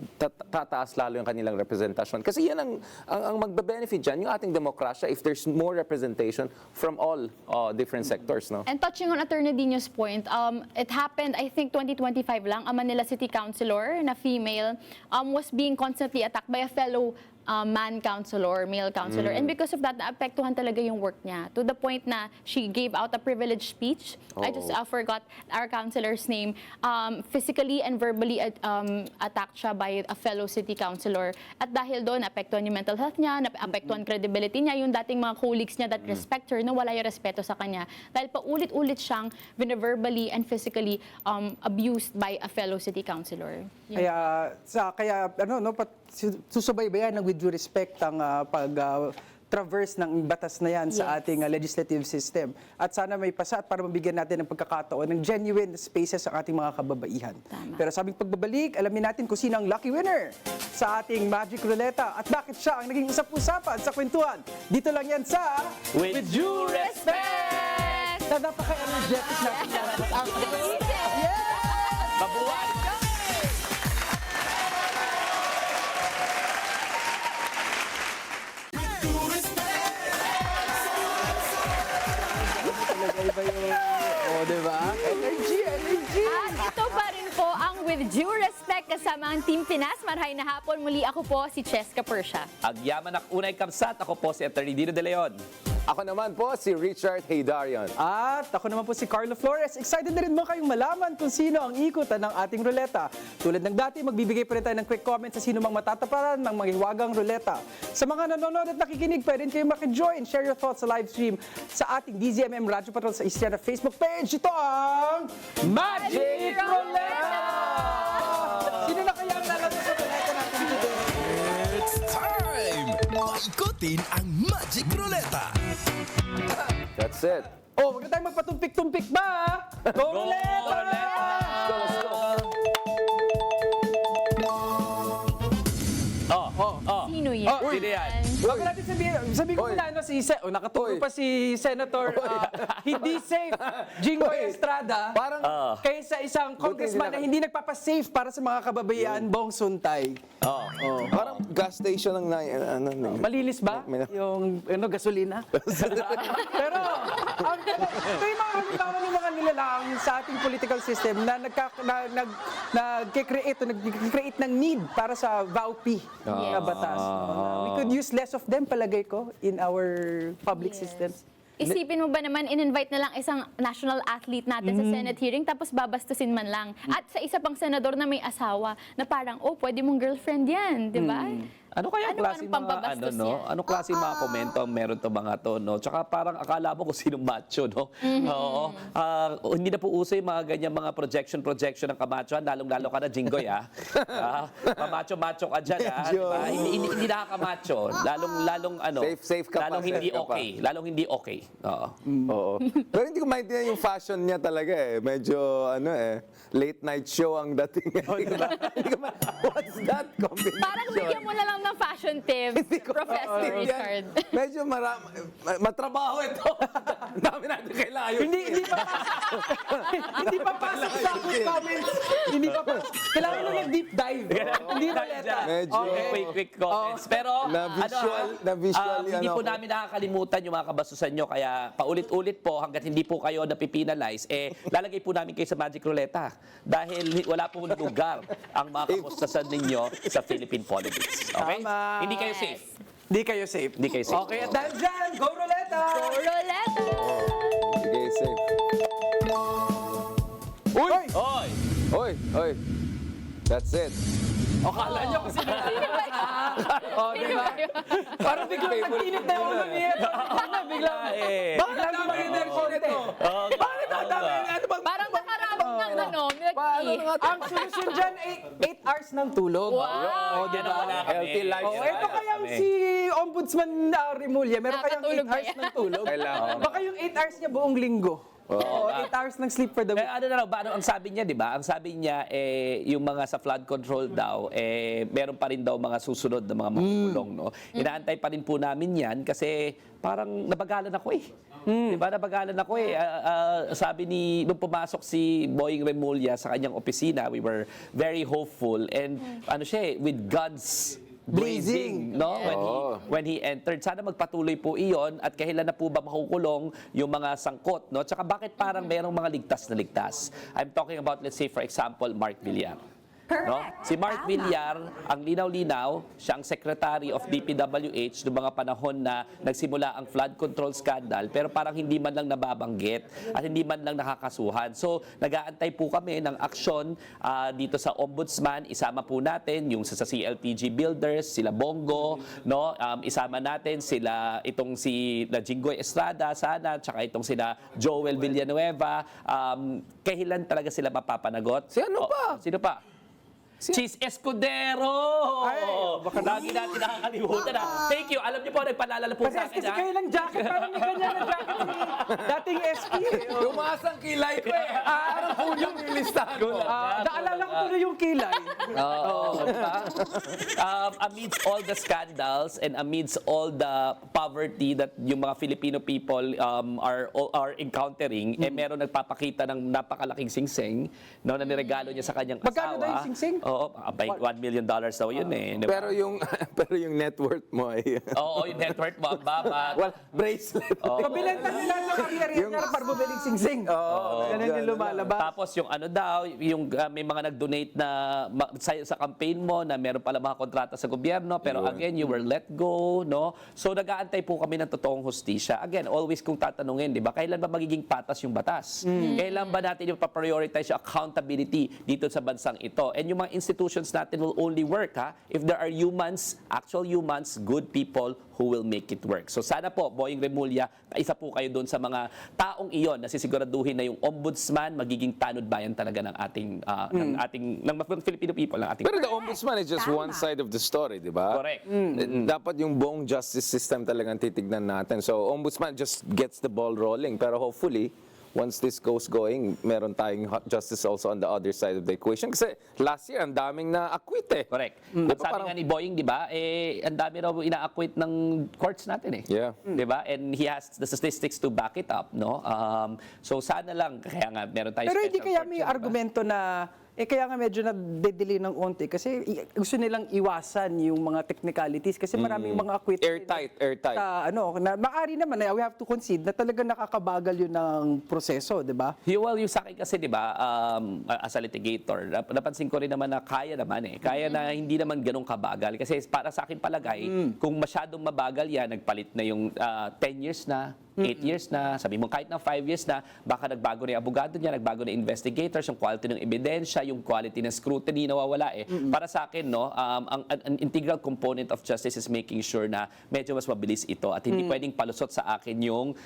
Speaker 4: tataas lalo yung kanilang representasyon. Kasi yan ang magbe-benefit dyan, yung ating demokrasya, if there's more representation from all different sectors. No?
Speaker 3: And touching on Attorney Dino's point, it happened, I think, 2025 lang, a Manila City Councilor na female was being constantly attacked by a fellow male councilor. And because of that, naapektuhan talaga yung work niya. To the point na she gave out a privileged speech. I just forgot our councilor's name. Physically and verbally attacked siya by a fellow city councilor. At dahil doon, naapektuhan yung mental health niya, naapektuhan credibility niya, yung dating mga colleagues niya that respect her, nawala yung respeto sa kanya. Dahil paulit-ulit siyang verbally and physically abused by a fellow city councilor.
Speaker 5: Susubaybayan ng with due respect ang traverse ng batas na yan sa
Speaker 3: Yes.
Speaker 5: ating legislative system. At sana may pasa at para mabigyan natin ng pagkakataon ng genuine spaces ang ating mga kababaihan.
Speaker 3: Tama.
Speaker 5: Pero sabing pagbabalik, alamin natin kung sino ang lucky winner sa ating Magic Ruleta at bakit siya ang naging usap-usapan sa kwentuhan. Dito lang yan sa
Speaker 2: With
Speaker 5: Due Respect! Sa napaka-energetic natin yan.
Speaker 2: Mabuhay!
Speaker 5: Iba yung, diba? Energy!
Speaker 3: At ito pa rin po ang With Due Respect kasama ang Team Pinas. Marhay na hapon. Muli ako po si Cheska Persha.
Speaker 2: Agyaman ak unay kamsat, ako po si Attorney Dino De Leon.
Speaker 4: Ako naman po si Richard Haydarian.
Speaker 5: At ako naman po si Carlo Flores. Excited na rin mo kayong malaman kung sino ang ikutan ng ating ruleta. Tulad ng dati, magbibigay pa rin tayo ng quick comment sa sino mang matataparan ng mga hiwagang ruleta. Sa mga nanonood at nakikinig, pwede kayong makijoin. Share your thoughts sa live stream sa ating DZMM Radyo Patrol sa Istriana Facebook page. Ito ang Magic Ruleta! Sino na kaya ang lalaro sa ruleta natin today?
Speaker 6: It's time! Maikutin ang Magic Ruleta!
Speaker 4: That's it.
Speaker 5: Oh, wag na tayong magpatumpik-tumpik ba? Go Ruleta!
Speaker 3: Sino yan?
Speaker 2: Sino yan?
Speaker 5: Wag natin sabihin ko
Speaker 4: Oy.
Speaker 5: muna, nakatulog
Speaker 4: Oy.
Speaker 5: pa si Senator hindi safe, Jinggoy Estrada,
Speaker 4: Parang
Speaker 5: kaysa isang congressman na hindi nagpapasafe para sa mga kababayan, Bong Suntay.
Speaker 4: parang gas station ng
Speaker 5: Malinis ba? Yung gasolina? Pero, ito yung mga halimbawa ng mga nilalang sa ating political system na nag-create ng need para sa VAUP na batas. We could use less of them, palagay ko, in our public systems.
Speaker 3: Isipin mo ba naman, in-invite na lang isang national athlete natin sa Senate hearing tapos babastusin man lang. At sa isa pang senador na may asawa na parang, pwede mong girlfriend yan, di ba?
Speaker 2: Ano kaya
Speaker 3: Ano
Speaker 2: klase
Speaker 3: anong
Speaker 2: mga
Speaker 3: pampabastos
Speaker 2: no?
Speaker 3: yan?
Speaker 2: Anong klase mga komento ang meron to mga to, no? Tsaka parang akala mo kung sinong macho, no? Oo. Hindi na po uso yung mga ganyan mga projection ng kamachoan, lalong-lalo ka na Jinggoy, pamacho-macho ka dyan, diba? Hindi nakakamacho. Lalong
Speaker 4: Safe ka pa,
Speaker 2: lalong hindi
Speaker 4: safe ka pa.
Speaker 2: okay. Lalong hindi okay. Oo.
Speaker 4: Oo. Pero hindi ko maintindihan yung fashion niya talaga eh. Medyo late night show ang dating. Hindi ko what's that combination?
Speaker 3: Parang bigyan mo na lang ng fashion tips, Professor Richard.
Speaker 4: Medyo matrabaho ito. Ang dami natin kailangan.
Speaker 5: Hindi pa pasok sa quick comments. Hindi pa pasok. Kailangan na nag-deep dive. Hindi ruleta.
Speaker 4: Medyo
Speaker 2: Quick comments. Pero
Speaker 4: na-visual
Speaker 2: hindi po namin nakakalimutan yung mga kabastusan nyo. Kaya paulit-ulit po, hanggat hindi po kayo napipinalize, lalagay po namin kayo sa Magic Ruleta. Dahil wala pong lugar ang mga kabastusan ninyo sa Philippine politics. Okay? Okay?
Speaker 5: Tama.
Speaker 2: Hindi kayo safe.
Speaker 5: Hindi kayo safe.
Speaker 2: Hindi kayo safe.
Speaker 5: Okay, at dahil dyan, go Roleta!
Speaker 3: Roleta!
Speaker 4: Sige, safe.
Speaker 5: Uy!
Speaker 2: Oy!
Speaker 4: Oy. That's it.
Speaker 5: O, kala nyo kasi O, di ba? Parang biglang nagtinit na yung ulo niya. Biglang, bakit lang lumagin na yung konti? Bakit ang dami? Ano bang...
Speaker 3: Parang nakaramang ng milk tea.
Speaker 5: Ang solusyon dyan, 8 hours ng tulog.
Speaker 3: Wow!
Speaker 5: O, di ba?
Speaker 4: Healthy life.
Speaker 5: Oh, ito kayang si Ombudsman Remulla, meron kayang 8
Speaker 3: Nakatulog ba
Speaker 5: hours
Speaker 3: yan?
Speaker 5: ng tulog.
Speaker 4: Kailangan.
Speaker 5: Baka yung 8 hours niya buong linggo. Oo, 8 hours ng sleep for the week.
Speaker 2: Ano na raw, ano ang sabi niya, di ba? Ang sabi niya, yung mga sa flood control daw, meron pa rin daw mga susunod na mga makukulong, no? Inaantay pa rin po namin yan kasi parang nabagalan ako eh. Di ba? Nabagalan ako eh. Sabi nung pumasok si Boying Remulla sa kanyang opisina, we were very hopeful and ano siya with God's blazing, no? When he entered. Sana magpatuloy po iyon at kailan na po ba makukulong yung mga sangkot, no? Tsaka bakit parang merong mga ligtas na ligtas? I'm talking about, let's say, for example, Mark Villar. No? Si Mark Villar, ang linaw-linaw, siyang Secretary of DPWH noong mga panahon na nagsimula ang flood control scandal, pero parang hindi man lang nababanggit at hindi man lang nakakasuhan. So, nag-aantay po kami ng aksyon dito sa Ombudsman. Isama po natin yung sa CLTG Builders, sila Bongo, no? Isama natin sila itong si Jinggoy Estrada sana, tsaka itong sila Joel Villanueva. Kailan talaga sila mapapanagot?
Speaker 4: Si ano pa?
Speaker 2: Sino pa? Cheese Escudero! Baka lagi natin nakakalimutan na. Thank you. Alam niyo po, nagpalala po sa akin.
Speaker 5: Kasi kayo lang jacket, parang may ganyan na jacket si dating SP.
Speaker 4: Tumasang kilay ko eh. Parang kulang yung listahan mo.
Speaker 5: Naalala ko tuloy yung kilay.
Speaker 2: Diba? Amidst all the scandals and amidst all the poverty that yung mga Filipino people are encountering, meron nagpapakita ng napakalaking singsing, no, na niregalo niya sa kanyang asawa.
Speaker 5: Magkano daw yung singsing?
Speaker 2: Oo, $1 million daw yun eh. Diba?
Speaker 4: Pero yung net worth mo ay...
Speaker 2: Oo, yung net worth mo, ang baba.
Speaker 4: Well, bracelet.
Speaker 5: Kabilenta nila ng ari-arian niya para bumiling sing-sing. Ganun yung lumalabas.
Speaker 2: Tapos yung ano daw, yung may mga nag-donate na sa campaign mo na meron pala mga kontrata sa gobyerno, pero again, you were let go, no? So nag-aantay po kami ng totoong hustisya. Again, always kung tatanungin, di ba, kailan ba magiging patas yung batas? Kailan ba natin ipaprioritize yung accountability dito sa bansang ito? And yung mga institutions natin will only work if there are humans, actual humans, good people who will make it work. So sana po, Boying Remulla, isa po kayo doon sa mga taong iyon na sisiguraduhin na yung ombudsman magiging tanod bayan talaga ng ating ng Filipino people, ng ating.
Speaker 4: Pero the ombudsman is just one side of the story, di ba?
Speaker 2: Correct.
Speaker 4: Dapat yung buong justice system talagang titignan natin. So, ombudsman just gets the ball rolling. Pero hopefully, once this goes going, meron tayong justice also on the other side of the equation. Kasi last year, ang daming na-acquit eh.
Speaker 2: Correct.
Speaker 4: Diba,
Speaker 2: At sabi nga ni Boying, di ba, ang dami raw ina-acquit ng courts natin eh.
Speaker 4: Yeah.
Speaker 2: Di ba? And he has the statistics to back it up, no? So sana lang, kaya nga meron tayo
Speaker 5: Pero hindi
Speaker 2: special
Speaker 5: kaya
Speaker 2: court
Speaker 5: may
Speaker 2: yun, di ba?
Speaker 5: argumento na kaya nga medyo na-delay ng onti kasi gusto nilang iwasan yung mga technicalities kasi maraming mga acquitted.
Speaker 4: Airtight.
Speaker 5: Na maaari naman we have to concede na talagang nakakabagal yun ng proseso, di ba?
Speaker 2: Well, yung sa akin kasi, di ba, as a litigator, napansin ko rin naman na kaya naman eh. Kaya na hindi naman ganun kabagal. Kasi para sa akin palagay, kung masyadong mabagal yan, nagpalit na yung 10 years na, 8 years na, sabi mo kahit na 5 years na, baka nagbago na yung abogado niya, nagbago na yung investigators, yung quality ng ebidensya, yung quality ng scrutiny nawawala eh. Para sa akin, no, an integral component of justice is making sure na medyo mas mabilis ito at hindi pwedeng palusot sa akin yung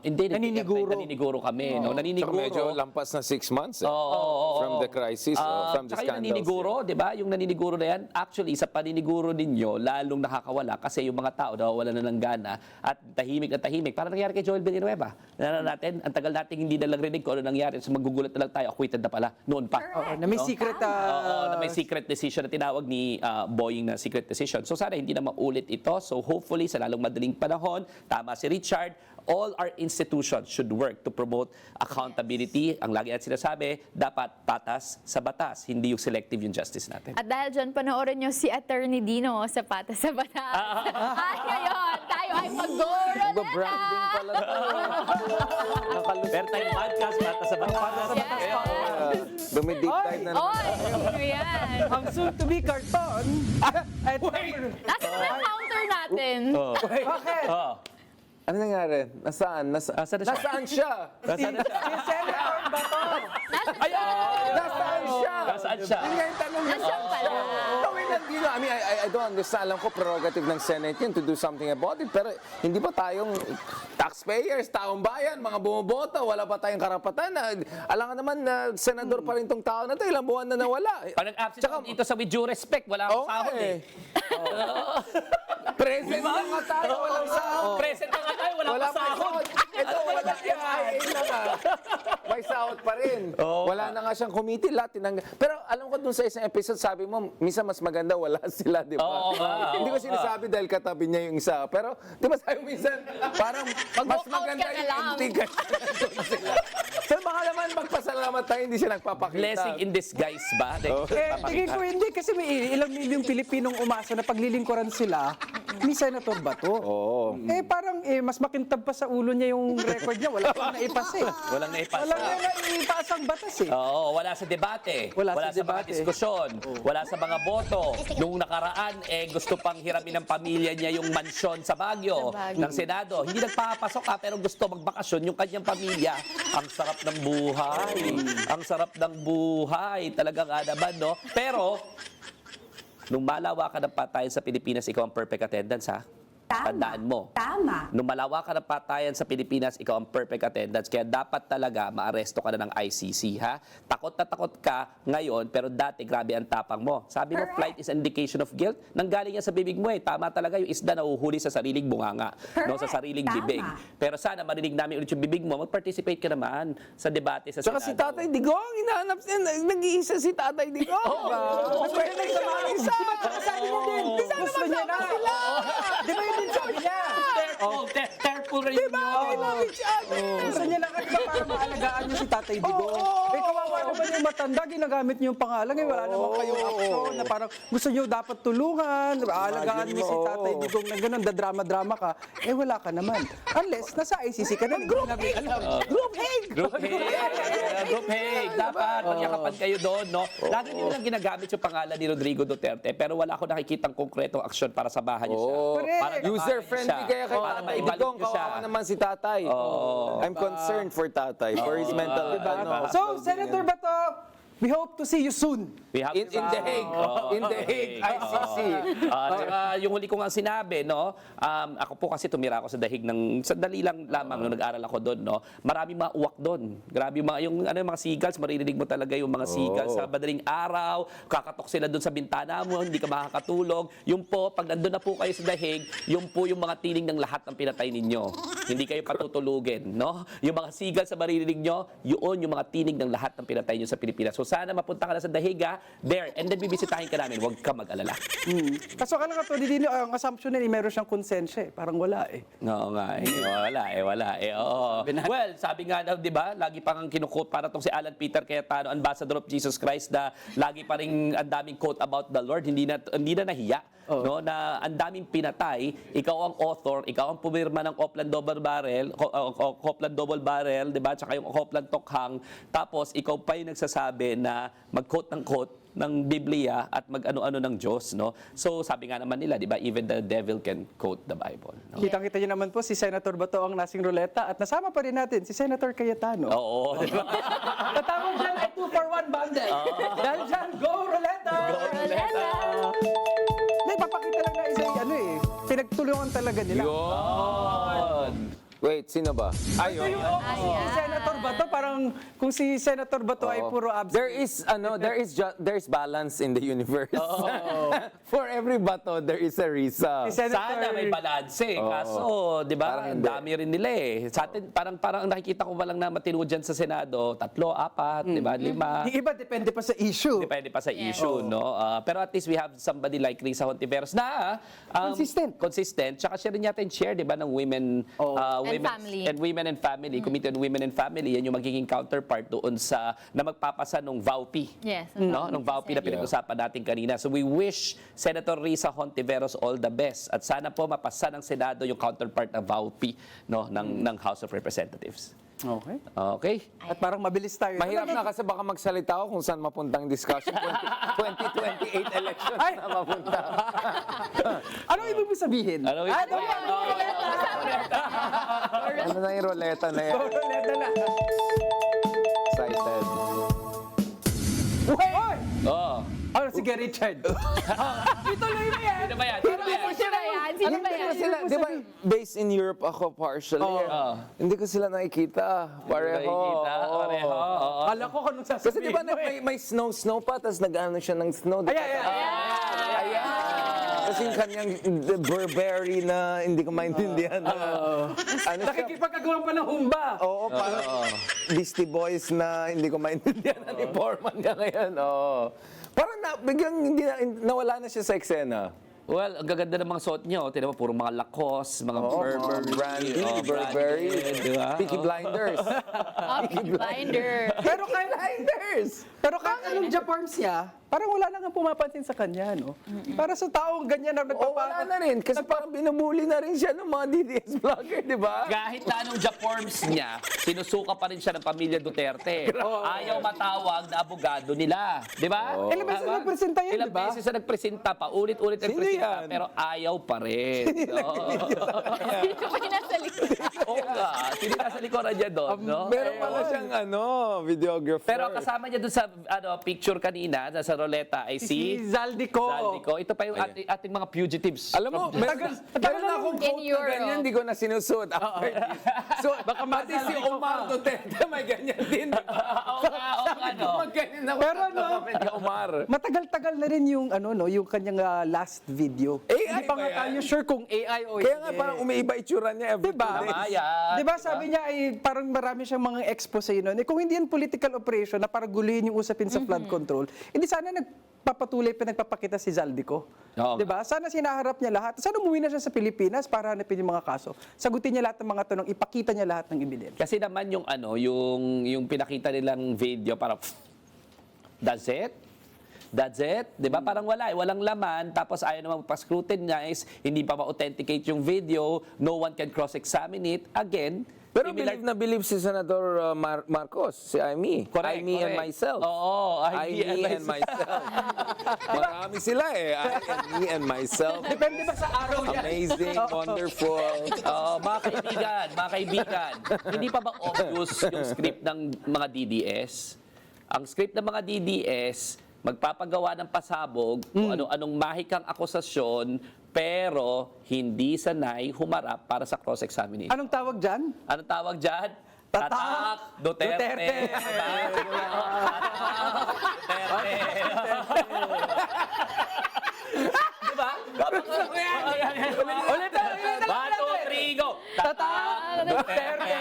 Speaker 2: naniniguro kami, no?
Speaker 4: Tsaka
Speaker 2: Naniniguro.
Speaker 4: medyo lampas na 6 months eh.
Speaker 2: Oo.
Speaker 4: From the crisis, from the
Speaker 2: Tsaka yung
Speaker 4: scandals.
Speaker 2: naniniguro, di ba? Yung naniniguro na yan, actually, sa paniniguro ninyo, lalong nakakawala kasi yung mga tao nawawala na ng gana at tahimik na tahimik. Parang nangyari kay Joel Villanueva. Natin, ang tagal natin hindi na lang rinig kung ano nangyari. So magugulat na lang tayo, acquitted na pala. Noon pa.
Speaker 5: Na may secret
Speaker 2: na may secret decision na tinawag ni Boying na secret decision. So sana hindi na maulit ito. So hopefully, sa lalong madaling panahon, tama si Richard, all our institutions should work to promote accountability. Ang lagi natin sinasabi, dapat patas sa batas, hindi yung selective yung justice natin.
Speaker 3: At dahil dyan, panoorin nyo si Attorney Dino sa Patas sa Batas. At ngayon, tayo ay mag-go Roleta!
Speaker 4: Branding pala to.
Speaker 2: Meron tayong podcast, bata sa batas.
Speaker 4: Dumi-deep dive na naman.
Speaker 3: Oy, ano yan?
Speaker 5: Ang soon-to-be karton. At
Speaker 3: Nasaan na yung counter natin?
Speaker 5: bakit?
Speaker 4: Ano nangyari? Nasaan?
Speaker 2: Nasaan na siya?
Speaker 4: Nasaan siya?
Speaker 2: Nasaan na siya?
Speaker 5: Si Senator Bato.
Speaker 4: Nasaan siya?
Speaker 2: Nasaan siya?
Speaker 4: Yun nga yung tanong.
Speaker 3: Nasaan pala?
Speaker 4: Gawin lang dito. I mean, I don't understand. Alam ko, prerogative ng Senate yun to do something about it. Pero hindi ba tayong taxpayers, taong bayan, mga bumoboto, wala ba tayong karapatan? Alam ka naman na senador pa rin tong tao na to, ilang buwan na nawala.
Speaker 2: Pag nag-absent ako dito sa with due respect, wala akong sahod eh.
Speaker 4: Present na nga tayo, walang sahod.
Speaker 2: Present na nga tayo, wala akong sahod.
Speaker 4: Ito, wala MIA na nga. May sahod pa rin. Wala na nga siyang committee, lahat tinanggal. Pero alam ko dun sa isang episode, sabi mo, minsan mas maganda wala sila, di ba?
Speaker 2: Oo nga.
Speaker 4: Hindi ko sinasabi dahil katabi niya yung isa. Pero, di ba sabi mo minsan, parang mas
Speaker 3: Mag-walk out
Speaker 4: maganda
Speaker 3: ka na
Speaker 4: yung
Speaker 3: lang.
Speaker 4: empty ka nandun sila. So baka naman magpasalamat tayo, hindi siya nagpapakita.
Speaker 2: Blessing in disguise ba?
Speaker 5: Tingin ko hindi kasi may ilang milyong Pilipinong umasa na paglilingkuran sila ni Senator Bato. Parang mas makintab pa sa ulo niya yung record niya. Wala pang naipas eh.
Speaker 2: Walang naipasa.
Speaker 5: Wala na naipas ang batas eh.
Speaker 2: Oo, wala sa debate.
Speaker 5: Wala sa
Speaker 2: sa mga
Speaker 5: debate.
Speaker 2: diskusyon. Wala sa mga boto. Nung nakaraan, gusto pang hiramin ng pamilya niya yung mansyon sa Baguio,
Speaker 3: Sa Baguio.
Speaker 2: ng Senado. Hindi nagpapasok pero gusto magbakasyon yung kanyang pamilya. Ang sarap ng buhay. Ang sarap ng buhay. Talaga nga naman, no? Pero, nung malawakan ng patayan sa Pilipinas, ikaw ang perfect attendance, ha? Tandaan mo.
Speaker 8: Tama.
Speaker 2: Nung malawakan ng patayan sa Pilipinas, ikaw ang perfect attendance. Kaya dapat talaga maaresto ka na ng ICC, ha? Takot na takot ka ngayon, pero dati grabe ang tapang mo. Sabi mo, flight is an indication of guilt. Nanggaling yan sa bibig mo eh. Tama talaga yung isda na uhuhuli sa sariling bunganga. No, sa sariling
Speaker 8: Tama.
Speaker 2: bibig. Pero sana marinig namin ulit yung bibig mo. Mag-participate ka naman sa debate sa
Speaker 4: Tsaka si
Speaker 2: Senado.
Speaker 4: Tatay Digong, hinahanap siya, nag-iisa si Tatay Digong. Pwede nagsamahan isa.
Speaker 5: Sabi mo din, gusto niya na. Di ba yun din sabi niya?
Speaker 2: Careful rin yun.
Speaker 5: Gusto niya lang at para maalagaan niyo si Tatay Digong. Kawawa naman yung matanda, ginagamit niyo yung pangalan. Wala naman kayong action na parang gusto niyo dapat tulungan, aalagaan niyo si Tatay Digong na gano'n, drama-drama ka. Wala ka naman. Unless, nasa ICC ka na. Group hate!
Speaker 2: Group hate! Group hate! Dapat, magyakapan kayo doon, no? Lagi nyo lang ginagamit yung pangalan ni Rodrigo Duterte, pero wala ko nakikitang konkretong aksyon para sabahan nyo siya.
Speaker 5: Correct.
Speaker 2: Para tabahan
Speaker 4: User-friendly
Speaker 2: niyo siya.
Speaker 4: kaya kay
Speaker 2: Para
Speaker 4: Tatay
Speaker 2: maibalik
Speaker 4: Digong,
Speaker 2: nyo siya.
Speaker 4: kawawa naman si Tatay. I'm concerned for Tatay, for his mental,
Speaker 5: So, Senator Bato, we hope to see you soon.
Speaker 2: We have
Speaker 4: in The Hague. In The Hague, ICC.
Speaker 2: Tsaka yung huli ko nga sinabi, no, ako po kasi tumira ako sa dahig ng sandali lang lamang nung nag-aral ako doon, no. Maraming mga uwak doon. Grabe yung mga seagulls, maririnig mo talaga yung mga seagulls sa madaling araw, kakatok sila doon sa bintana mo, hindi ka makakatulog. Yung po, pag nandun na po kayo sa dahig, yung po yung mga tiling ng lahat ng pinatay ninyo. Hindi kayo patutulugin, no. Yung mga seagulls sa maririnig nyo, yun yung mga tinig ng lahat ng pinatay nyo sa Pilipinas. So sana mapunta ka na sa dahig, there, and then bibisitahin ka namin, huwag ka mag-alala.
Speaker 5: Kaso ka lang ka to, ang assumption na meron siyang konsensya eh. Parang wala eh.
Speaker 2: Oo nga, wala eh. Oo. Well, sabi nga daw, di ba, lagi pang kinukot para tong si Alan Peter Cayetano, ambassador of Jesus Christ, na lagi pa rin ang daming quote about the Lord, hindi na nahiya. No, na ang daming pinatay, ikaw ang author, ikaw ang pumirma ng Copland Double Barrel, di ba? Tsaka yung Copland Tokhang. Tapos ikaw pa yung nagsasabi na mag-quote ng quote ng Biblia at mag-ano-ano ng Diyos, no? So sabi nga naman nila, di ba, even the devil can quote the Bible. No?
Speaker 5: Kitang-kita niyo naman po si Senator Bato ang nasing ruleta at nasama pa rin natin si Senator Cayetano.
Speaker 2: Oo, di ba?
Speaker 5: Tatawag dyan ay 2-for-1 bundle. Dahil dyan, go ruleta! May papakita lang na isa pinagtulungan talaga nila.
Speaker 4: Yun! Wait, sino ba?
Speaker 5: Ito yung opposite ni Senator Bato. Parang kung si Senator Bato ay puro absent.
Speaker 4: There is balance in the universe. For every bato, there is a Risa.
Speaker 5: Si Senator-
Speaker 2: Sana may balance eh. Kaso, di ba,
Speaker 4: Parang
Speaker 2: ang
Speaker 4: hindi.
Speaker 2: dami rin nila eh. Sa atin, parang nakikita ko pa lang na matino dyan sa Senado, 3, 4, di ba, 5.
Speaker 5: Yung iba, depende pa sa issue.
Speaker 2: Depende pa sa issue, no? Pero at least we have somebody like Risa Hontiveros na
Speaker 5: Consistent.
Speaker 2: Consistent. Tsaka siya rin yata yung chair, di ba, ng women Women and Family, Committee on Women and Family, yan yung magiging counterpart doon sa na magpapasa nung VAUPI.
Speaker 3: Yes.
Speaker 2: No, nung VAUPI na pinag-usapan natin kanina. So we wish Senator Risa Hontiveros all the best at sana po mapasa ng Senado yung counterpart ng VAUPI, no, ng House of Representatives.
Speaker 5: Okay.
Speaker 2: Okay?
Speaker 5: At parang mabilis tayo.
Speaker 4: Mahirap na kasi baka magsalita ako kung saan mapuntang discussion. 2028 elections
Speaker 5: Ay!
Speaker 4: na mapunta.
Speaker 5: Ano ibig mo sabihin?
Speaker 2: Ano ibig
Speaker 5: Ano
Speaker 2: sabihin?
Speaker 5: ba?
Speaker 4: Ano na yung ruleta na yan?
Speaker 5: Ruleta na.
Speaker 4: Excited.
Speaker 5: Uy!
Speaker 2: Oh.
Speaker 5: Ano, sige, Richard. Ituloy mo yan.
Speaker 2: Sino ba yan? Sino ba yan?
Speaker 3: Sino ba yan? Sino ba yan?
Speaker 4: Sila, di ba, based in Europe ako partially. Hindi ko sila nakikita. Pareho.
Speaker 2: Nakikita? Pareho. Oo.
Speaker 5: Kala ko kung anong sasabihin
Speaker 4: Kasi di ba
Speaker 5: mo eh.
Speaker 4: may snow pa, tapos nag-ano siya ng snow.
Speaker 5: Ay, ay, ay.
Speaker 4: Ayan. Kasi yung kanyang Burberry na hindi ko maintindihan. Ano siya?
Speaker 5: Nakikipagkagawa pa ng humba.
Speaker 4: Oo, parang Beastie Boys na hindi ko maintindihan ang informant niya ngayon. Oo. Parang biglang nawala na siya sa eksena.
Speaker 2: Well, ang gaganda ng mga suot niyo. Tignan mo, puro mga Lacoste, mga
Speaker 4: Brandy,
Speaker 2: oh,
Speaker 4: Burberry,
Speaker 2: di ba?
Speaker 4: Peaky Blinders.
Speaker 3: Peaky Blinder.
Speaker 5: Pero kahit
Speaker 4: Blinders!
Speaker 5: Pero kahit anong Japarms niya, parang wala na nga pumapansin sa kanya, no? Para sa taong ganyan na
Speaker 4: O wala na rin, kasi parang binubuli na rin siya ng mga DDS vlogger, di ba?
Speaker 2: Kahit na anong Japorms niya, sinusuka pa rin siya ng pamilya Duterte. Ayaw matawag na abogado nila. Di ba?
Speaker 5: Ilang beses na nagpresenta yan,
Speaker 2: Ilang
Speaker 5: di ba?
Speaker 2: beses na nagpresenta pa, ulit-ulit nagpresenta,
Speaker 4: yan?
Speaker 2: pero ayaw pa rin.
Speaker 3: Sino ba yung nasa likod?
Speaker 2: Oo nga, sino nasa likuran niya doon, no?
Speaker 4: Meron pala siyang videographer.
Speaker 2: Pero kasama niya doon sa picture kanina, sa roleta, ay
Speaker 5: Si
Speaker 2: si
Speaker 5: Zaldico.
Speaker 2: Zaldico. Ito pa yung ating mga fugitives.
Speaker 4: Alam mo, meron na akong
Speaker 3: In
Speaker 4: quote na
Speaker 3: Europe.
Speaker 4: ganyan, hindi ko na sinusuot after this. So, baka pati si Omar Duterte may ganyan din.
Speaker 2: Oo nga, no?
Speaker 4: Magganyan ako
Speaker 5: Pero
Speaker 4: sa
Speaker 5: no,
Speaker 4: comment ni Omar.
Speaker 5: Matagal-tagal na rin yung yung kanyang last video.
Speaker 4: AI
Speaker 5: Hindi pa
Speaker 4: ba
Speaker 5: nga
Speaker 4: yan?
Speaker 5: tayo sure kung AI o
Speaker 4: Kaya nga
Speaker 5: hindi.
Speaker 4: parang umiiba itsura niya every
Speaker 5: Diba?
Speaker 4: 2 days.
Speaker 2: Tama yan.
Speaker 5: Di ba sabi niya ay parang marami siyang mga expose nun. Kung hindi yan political operation na para gulihin yung usapin sa flood control, hindi sana nagpapatuloy pa nagpapakita si Zaldico.
Speaker 2: Oo.
Speaker 5: Di ba? Sana sinaharap niya lahat. Sana umuwi na siya sa Pilipinas para hanapin yung mga kaso. Sagutin niya lahat ng mga tanong, ipakita niya lahat ng ebidensya.
Speaker 2: Kasi naman yung yung pinakita nilang video para that's it. That's it. 'Di ba? Parang walang laman, tapos ayaw naman magpa-scrutinize, hindi pa ma-authenticate yung video, no one can cross-examine it. Again,
Speaker 4: Pero
Speaker 2: similar-
Speaker 4: believe si Senador Marcos, si Amy.
Speaker 2: Correct,
Speaker 4: Amy and
Speaker 2: correct.
Speaker 4: myself.
Speaker 2: Oo,
Speaker 4: Amy and myself. Marami sila eh. Me and myself.
Speaker 5: Depende ba sa araw niya?
Speaker 4: Amazing, wonderful.
Speaker 2: mga kaibigan, hindi pa ba obvious yung script ng mga DDS? Ang script ng mga DDS, magpapagawa ng pasabog kung ano-anong mahikang akusasyon, pero hindi sanay humarap para sa cross-examination.
Speaker 5: Anong tawag dyan?
Speaker 2: Anong tawag dyan? Tatak Duterte.
Speaker 5: Duterte.
Speaker 2: Tatak Duterte. Diba?
Speaker 5: Ulit.
Speaker 2: 1, 2, 3, go! Tatak Duterte.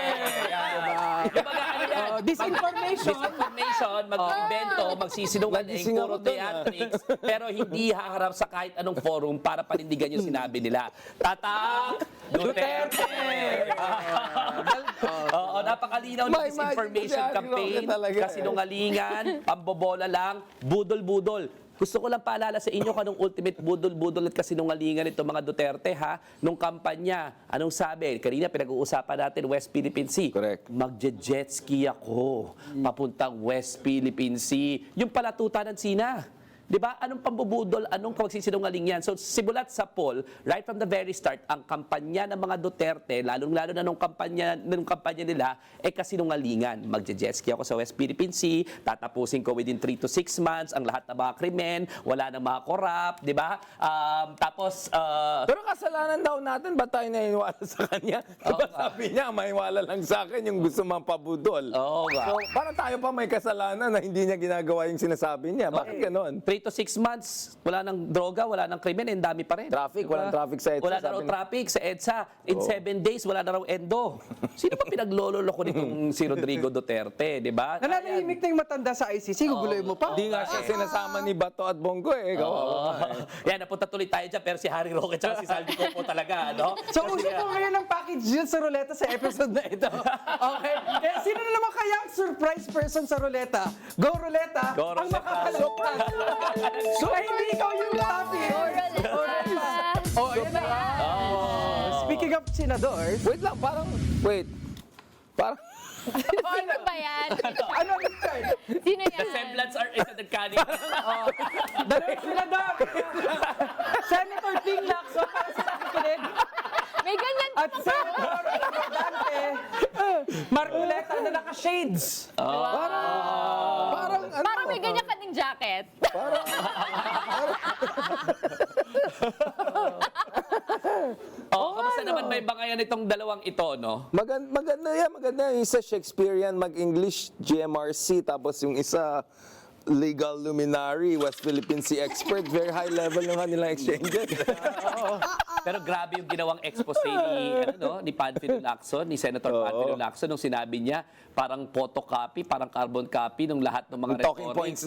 Speaker 2: Diba ano yan?
Speaker 5: Disinformation.
Speaker 2: Disinformation, mag-invento, magsisinungaling, puro theatrics, pero hindi haharap sa kahit anong forum para panindigan yung sinabi nila. Tatak Duterte! Oo, napakalinaw na
Speaker 4: May
Speaker 2: disinformation
Speaker 4: imagine
Speaker 2: campaign,
Speaker 4: ka talaga eh.
Speaker 2: kasinungalingan, pambobola lang, budol-budol. Gusto ko lang paalala sa inyo kung anong ultimate budol-budol at kasinungalingan nito mga Duterte ha. Nung kampanya, anong sabi? Kanina pinag-uusapan natin West Philippine Sea.
Speaker 4: Correct.
Speaker 2: Magje-jet ski ako papuntang West Philippine Sea. Yung palatutan ng Sina. Di ba? Anong pambubudol? Anong pagsisinungaling yan? So, simulat sa poll, right from the very start, ang kampanya ng mga Duterte, lalong-lalo na nung kampanya nila, kasinungalingan. Magje-jet ski ako sa West Philippine Sea, tatapusin ko within 3 to 6 months ang lahat ng mga krimen, wala nang mga corrupt, di ba?
Speaker 4: Pero kasalanan daw natin, ba't tayo naniniwala sa kanya? Diba sabi niya, maniwala lang sa akin yung gusto mang pabudol.
Speaker 2: Oo nga.
Speaker 4: So, parang tayo pa may kasalanan na hindi niya ginagawa yung sinasabi niya. Bakit ganon?
Speaker 2: 3 to 6 months, wala nang droga, wala nang krimen, ang dami pa rin.
Speaker 4: Traffic, walang traffic sa EDSA,
Speaker 2: Wala na
Speaker 4: sabi
Speaker 2: raw
Speaker 4: ni-
Speaker 2: traffic sa EDSA. In 7 days, wala na raw endo. Sino pa pinaglololoko nitong si Rodrigo Duterte, di ba?
Speaker 5: Nananahimik na yung matanda sa ICC, guguloy mo pa.
Speaker 4: Hindi nga siya sinasama ni Bato at Bongo eh. Kawawa.
Speaker 2: Yan, napunta tuloy tayo dyan, pero si Harry Roque at si Saldi Coco talaga, no?
Speaker 5: So, uso po ngayon ng package deal sa Ruleta sa episode na ito. Okay? Kaya sino na naman kaya ang surprise person sa Ruleta? Go Ruleta!
Speaker 2: Go,
Speaker 5: Ang
Speaker 2: Ruleta.
Speaker 5: makakalagpas! So, hindi ikaw yung topic! Oh, yun na. Speaking of senadors,
Speaker 4: Wait lang, parang...
Speaker 3: Sino ba yan?
Speaker 5: ano ang start?
Speaker 3: Sino
Speaker 2: The
Speaker 3: yan?
Speaker 2: semblance are is uncanny.
Speaker 5: Dalawang senador! Senator Ping Lacson para sa nakikinig
Speaker 3: May ganyan
Speaker 5: at Senator Dante Marcoleta na naka-shades.
Speaker 4: Parang ano?
Speaker 3: Parang may ganyan ka ding jacket.
Speaker 2: Kamusta naman may bangayan itong dalawang ito, no?
Speaker 4: Maganda yan, maganda. Yung isa Shakespearean, mag-English, GMRC, tapos yung isa legal luminary, West Philippine Sea expert, very high level yung kanilang exchanges.
Speaker 2: Pero grabe yung ginawang expose ni Panfilo Lacson, ni Senator Panfilo Lacson, nung sinabi niya, parang photocopy, parang carbon copy ng lahat ng mga
Speaker 4: Talking
Speaker 2: rhetoric.
Speaker 4: points.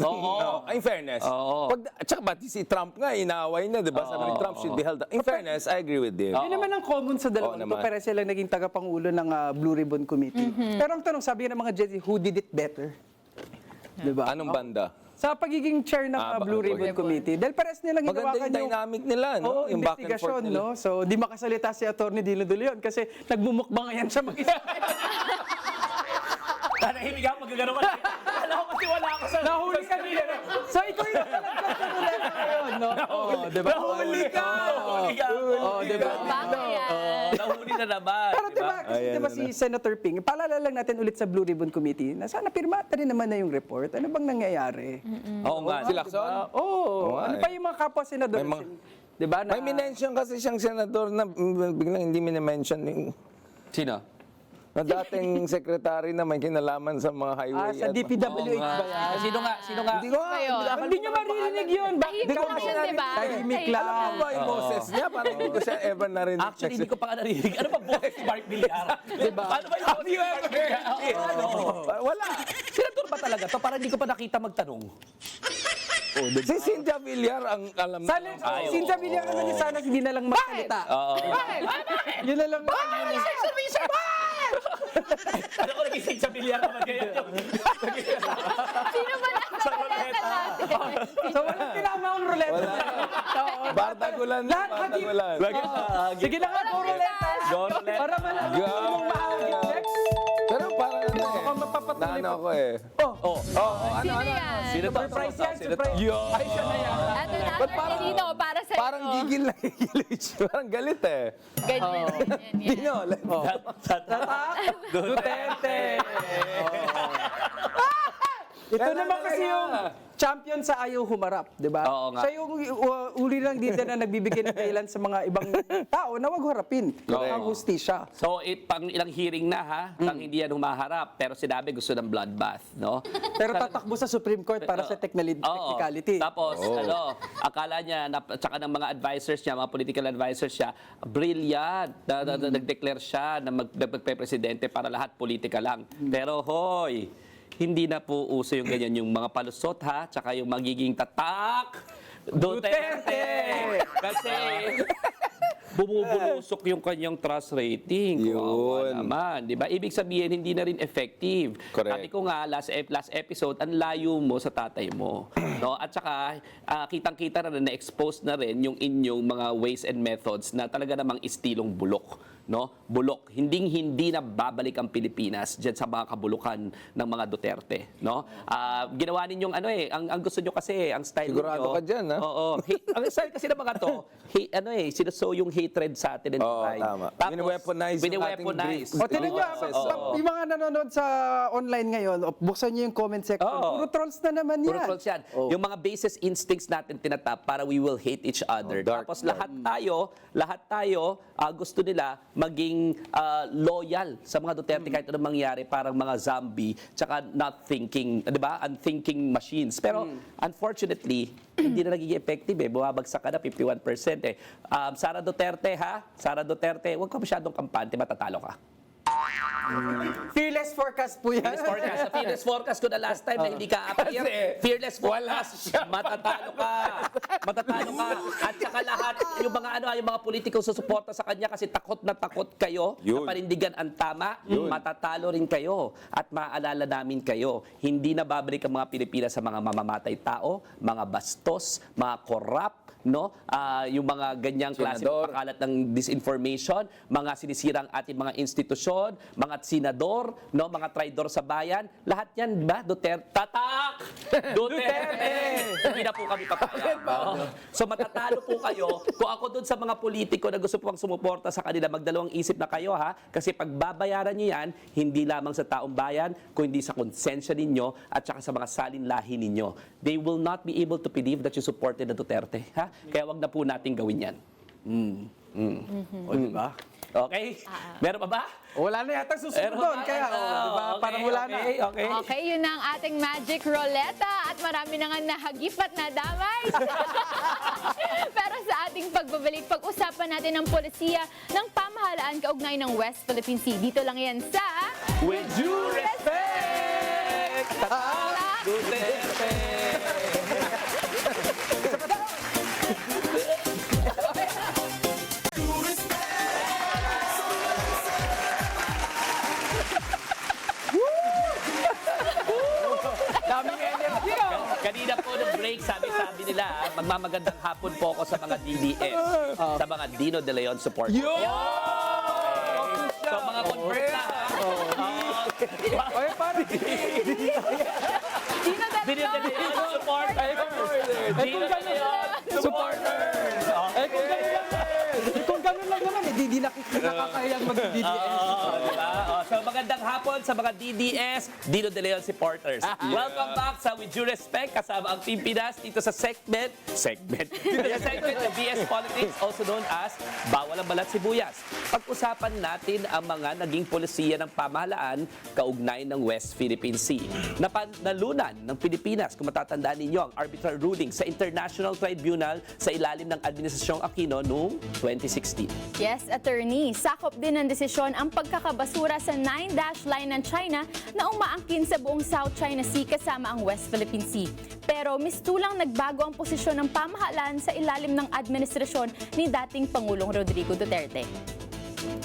Speaker 4: In fairness. Tsaka pati si Trump nga, inaaway na, di ba? Sabi ni Trump should be held. In fairness, I agree with you.
Speaker 5: Yun naman ang common sa dalawang ito,
Speaker 4: naman.
Speaker 5: pero silang naging tagapangulo ng Blue Ribbon Committee. Pero ang tanong, sabi ng mga Gen Z, who did it better? Diba?
Speaker 4: Anong banda?
Speaker 5: Sa pagiging chair ng Blue Ribbon Committee. Dahil pares nilang
Speaker 4: Maganda
Speaker 5: ginawakan
Speaker 4: yung dynamic nila, no? Yung back and forth
Speaker 5: investigasyon,
Speaker 4: nila.
Speaker 5: no? So, di makasalita si Atty. Dino De Leon kasi nagmumukbang yan siya mag-isa.
Speaker 2: Nanahimik ako, magagano ka. Alam ko kasi wala ako sa...
Speaker 5: Nahuli ka rin. So, ikaw yung nakalagkas sa ruleta ngayon, no? Diba?
Speaker 2: Nahuli ka! Nahuli ka!
Speaker 5: Diba?
Speaker 3: Baka yan.
Speaker 2: Nahuli na naman.
Speaker 5: Pero diba, kasi diba si Senator Ping, paalala lang natin ulit sa Blue Ribbon Committee na sana pirmata rin naman na yung report. Ano bang nangyayari?
Speaker 2: Oo nga.
Speaker 4: Si Lacson?
Speaker 5: Oo. Ano pa yung mga kapwa senador?
Speaker 4: May mga-
Speaker 5: Diba?
Speaker 4: May minention kasi siyang senador na biglang hindi minention yung
Speaker 2: Sino?
Speaker 4: na dating sekretary na may kinalaman sa mga highway.
Speaker 5: Sa DPWH ba yan?
Speaker 2: Sino nga?
Speaker 4: Hindi ko
Speaker 3: Kayo.
Speaker 5: Hindi nyo maririnig yun.
Speaker 3: Tahimik
Speaker 5: Hindi ko
Speaker 3: lang yun, diba?
Speaker 5: Tahimik
Speaker 3: Tahimik
Speaker 5: lang.
Speaker 4: Ano ba yung boses niya? Parang hindi ko siya ever narinig.
Speaker 2: Actually, hindi ko pa nga narinig. Ano ba boses ni Mark Villar? Diba? Ano ba yung boses ni Mark Villar?
Speaker 4: Wala.
Speaker 2: Senador ba talaga to? Parang hindi ko pa nakita magtanong.
Speaker 4: Si Cynthia Villar ang alam na.
Speaker 5: Since Villar naman yung sana hindi na lang magsalita. Yun na lang.
Speaker 2: Ano ko nagising sa bilyar naman kaya yun?
Speaker 3: Sino ba nasa ruleta natin?
Speaker 5: So, walang tinama ang ruleta.
Speaker 4: Bardagulan na,
Speaker 5: Lahat hati-
Speaker 4: bardagulan.
Speaker 5: Sige na nga, go ruleta. Para malaman mo mong mahagit next.
Speaker 4: Pero parang ano
Speaker 5: Mukhang mapapatuloy
Speaker 4: naano
Speaker 5: pa.
Speaker 4: ako eh.
Speaker 3: Sino yan?
Speaker 2: Sino to?
Speaker 5: Surprise yan, surprise. Ay, siya na yan.
Speaker 3: Ito na,
Speaker 4: parang-
Speaker 3: Dino, para sa
Speaker 4: Parang gigil na gigil siya. Parang galit eh.
Speaker 3: Ganyan, ganyan, yan.
Speaker 4: Dino,
Speaker 5: Duterte. Ito naman kasi yung champion sa ayaw humarap, di ba?
Speaker 2: Oo nga.
Speaker 5: Siya yung uli lang dito na nagbibigay ng dahilan sa mga ibang tao na wag harapin ang hustisya.
Speaker 2: So, pang ilang hearing na ha, pang hindi yan humaharap, pero sinabi gusto ng bloodbath, no?
Speaker 5: Pero tatakbo sa Supreme Court para sa technicality.
Speaker 2: Tapos, akala niya, tsaka ng mga advisors niya, mga political advisors niya, brilliant. Nag-declare siya na magpe-presidente para lahat politika lang. Pero hoy, hindi na po uso yung ganyan, yung mga palusot ha, tsaka yung magiging tatak Duterte! Kasi bumubulusok yung kanyang trust rating. Kawawa naman, di ba? Ibig sabihin, hindi na rin effective.
Speaker 4: Correct.
Speaker 2: Sabi ko nga, last episode, ang layo mo sa tatay mo. No? At saka, kitang-kita na na-expose na rin yung inyong mga ways and methods na talaga namang istilong bulok. No? Bulok. Hindi na babalik ang Pilipinas diyan sa mga kabulukan ng mga Duterte, no? Ginawa ninyong ang gusto nyo kasi, ang style
Speaker 4: Sigurado
Speaker 2: niyo.
Speaker 4: ka dyan, ha?
Speaker 2: Oo. Ang style kasi ng mga to, sinasow yung hatred sa atin and pride.
Speaker 4: tama.
Speaker 2: Tapos,
Speaker 4: Bine-weaponize yung
Speaker 2: bine-weaponize.
Speaker 4: ating
Speaker 5: O, tinan nyo, yung mga nanonood sa online ngayon, buksan nyo yung comment section. Puro trolls na naman yan.
Speaker 2: Puro trolls yan. Yung mga basis instincts natin tinatap para we will hate each other.
Speaker 4: dark
Speaker 2: Tapos lahat tayo, gusto nila maging loyal sa mga Duterte kahit anong mangyari, parang mga zombie, tsaka not thinking, di ba? Unthinking machines. Pero unfortunately, hindi na nagiging effective eh. Bumabagsak ka na 51% eh. Sara Duterte ha? Sara Duterte, huwag ka masyadong kampante, matatalo ka.
Speaker 5: Fearless forecast po yan.
Speaker 2: Fearless forecast. Sa fearless forecast ko na last time na hindi ka appear. Fearless forecast. Matatalo ka. Matatalo ka. At saka lahat, yung mga politiko susuporta sa kanya kasi takot na takot kayo na panindigan ang tama, matatalo rin kayo. At maaalala namin kayo, hindi na babalik ang mga Pilipinas sa mga mamamatay tao, mga bastos, mga corrupt, no? Yung mga ganyang klase ng pakalat ng disinformation, mga sinisirang ating mga institusyon, mga senador, no? Mga traidor sa bayan, lahat yan, di ba? Duterte, tatak! Duterte! Hindi na po kami papayag. No? So matatalo po kayo. Kung ako doon sa mga politiko na gusto pong sumuporta sa kanila, magdalawang isip na kayo ha, kasi pagbabayaran nyo yan, hindi lamang sa taong bayan, kundi sa konsensya ninyo at saka sa mga salinlahi ninyo. They will not be able to believe that you supported the Duterte. Ha? Kaya wag na po natin gawin yan.
Speaker 5: O, diba?
Speaker 2: Okay? Meron pa ba?
Speaker 5: Wala na yata susunod doon. Kaya, diba? Parang wala na.
Speaker 2: Okay.
Speaker 3: Okay, yun na ang ating Magic Roleta at marami na nga nahagip at nadamay. Pero sa ating pagbabalik, pag-usapan natin ang polisiya ng pamahalaan kaugnay ng West Philippine Sea. Dito lang yan sa...
Speaker 2: With due respect! Tatak! Duterte!
Speaker 5: Daming energy, oh.
Speaker 2: Kanina po ng break, sabi nila, magmamagandang hapon po ako sa mga DDS, sa mga Dino De Leon supporters. So mga convert na,
Speaker 5: Oy, parang...
Speaker 3: Dino De
Speaker 2: Dino De Leon supporters! Dino De Leon supporters!
Speaker 5: Kung ganun lang naman, di nakakayang mag-DDS.
Speaker 2: Diba? So magandang hapon sa mga DDS, Dino De Leon supporters. Welcome back sa With Due Respect, kasama ang Team Pinas dito sa segment ng BS Politics, also known as Bawal ang Balat Sibuyas. Pag-usapan natin ang mga naging polisiya ng pamahalaan kaugnay ng West Philippine Sea. Nalunan ng Pilipinas, kung matatandaan ninyo, ang arbitral ruling sa International Tribunal sa ilalim ng Administrasyong Aquino noong 2016.
Speaker 3: Yes, attorney. Sakop din ng desisyon ang pagkakabasura sa 9-dash line ng China na umaangkin sa buong South China Sea kasama ang West Philippine Sea. Pero mistulang nagbago ang posisyon ng pamahalaan sa ilalim ng administrasyon ni dating Pangulong Rodrigo Duterte.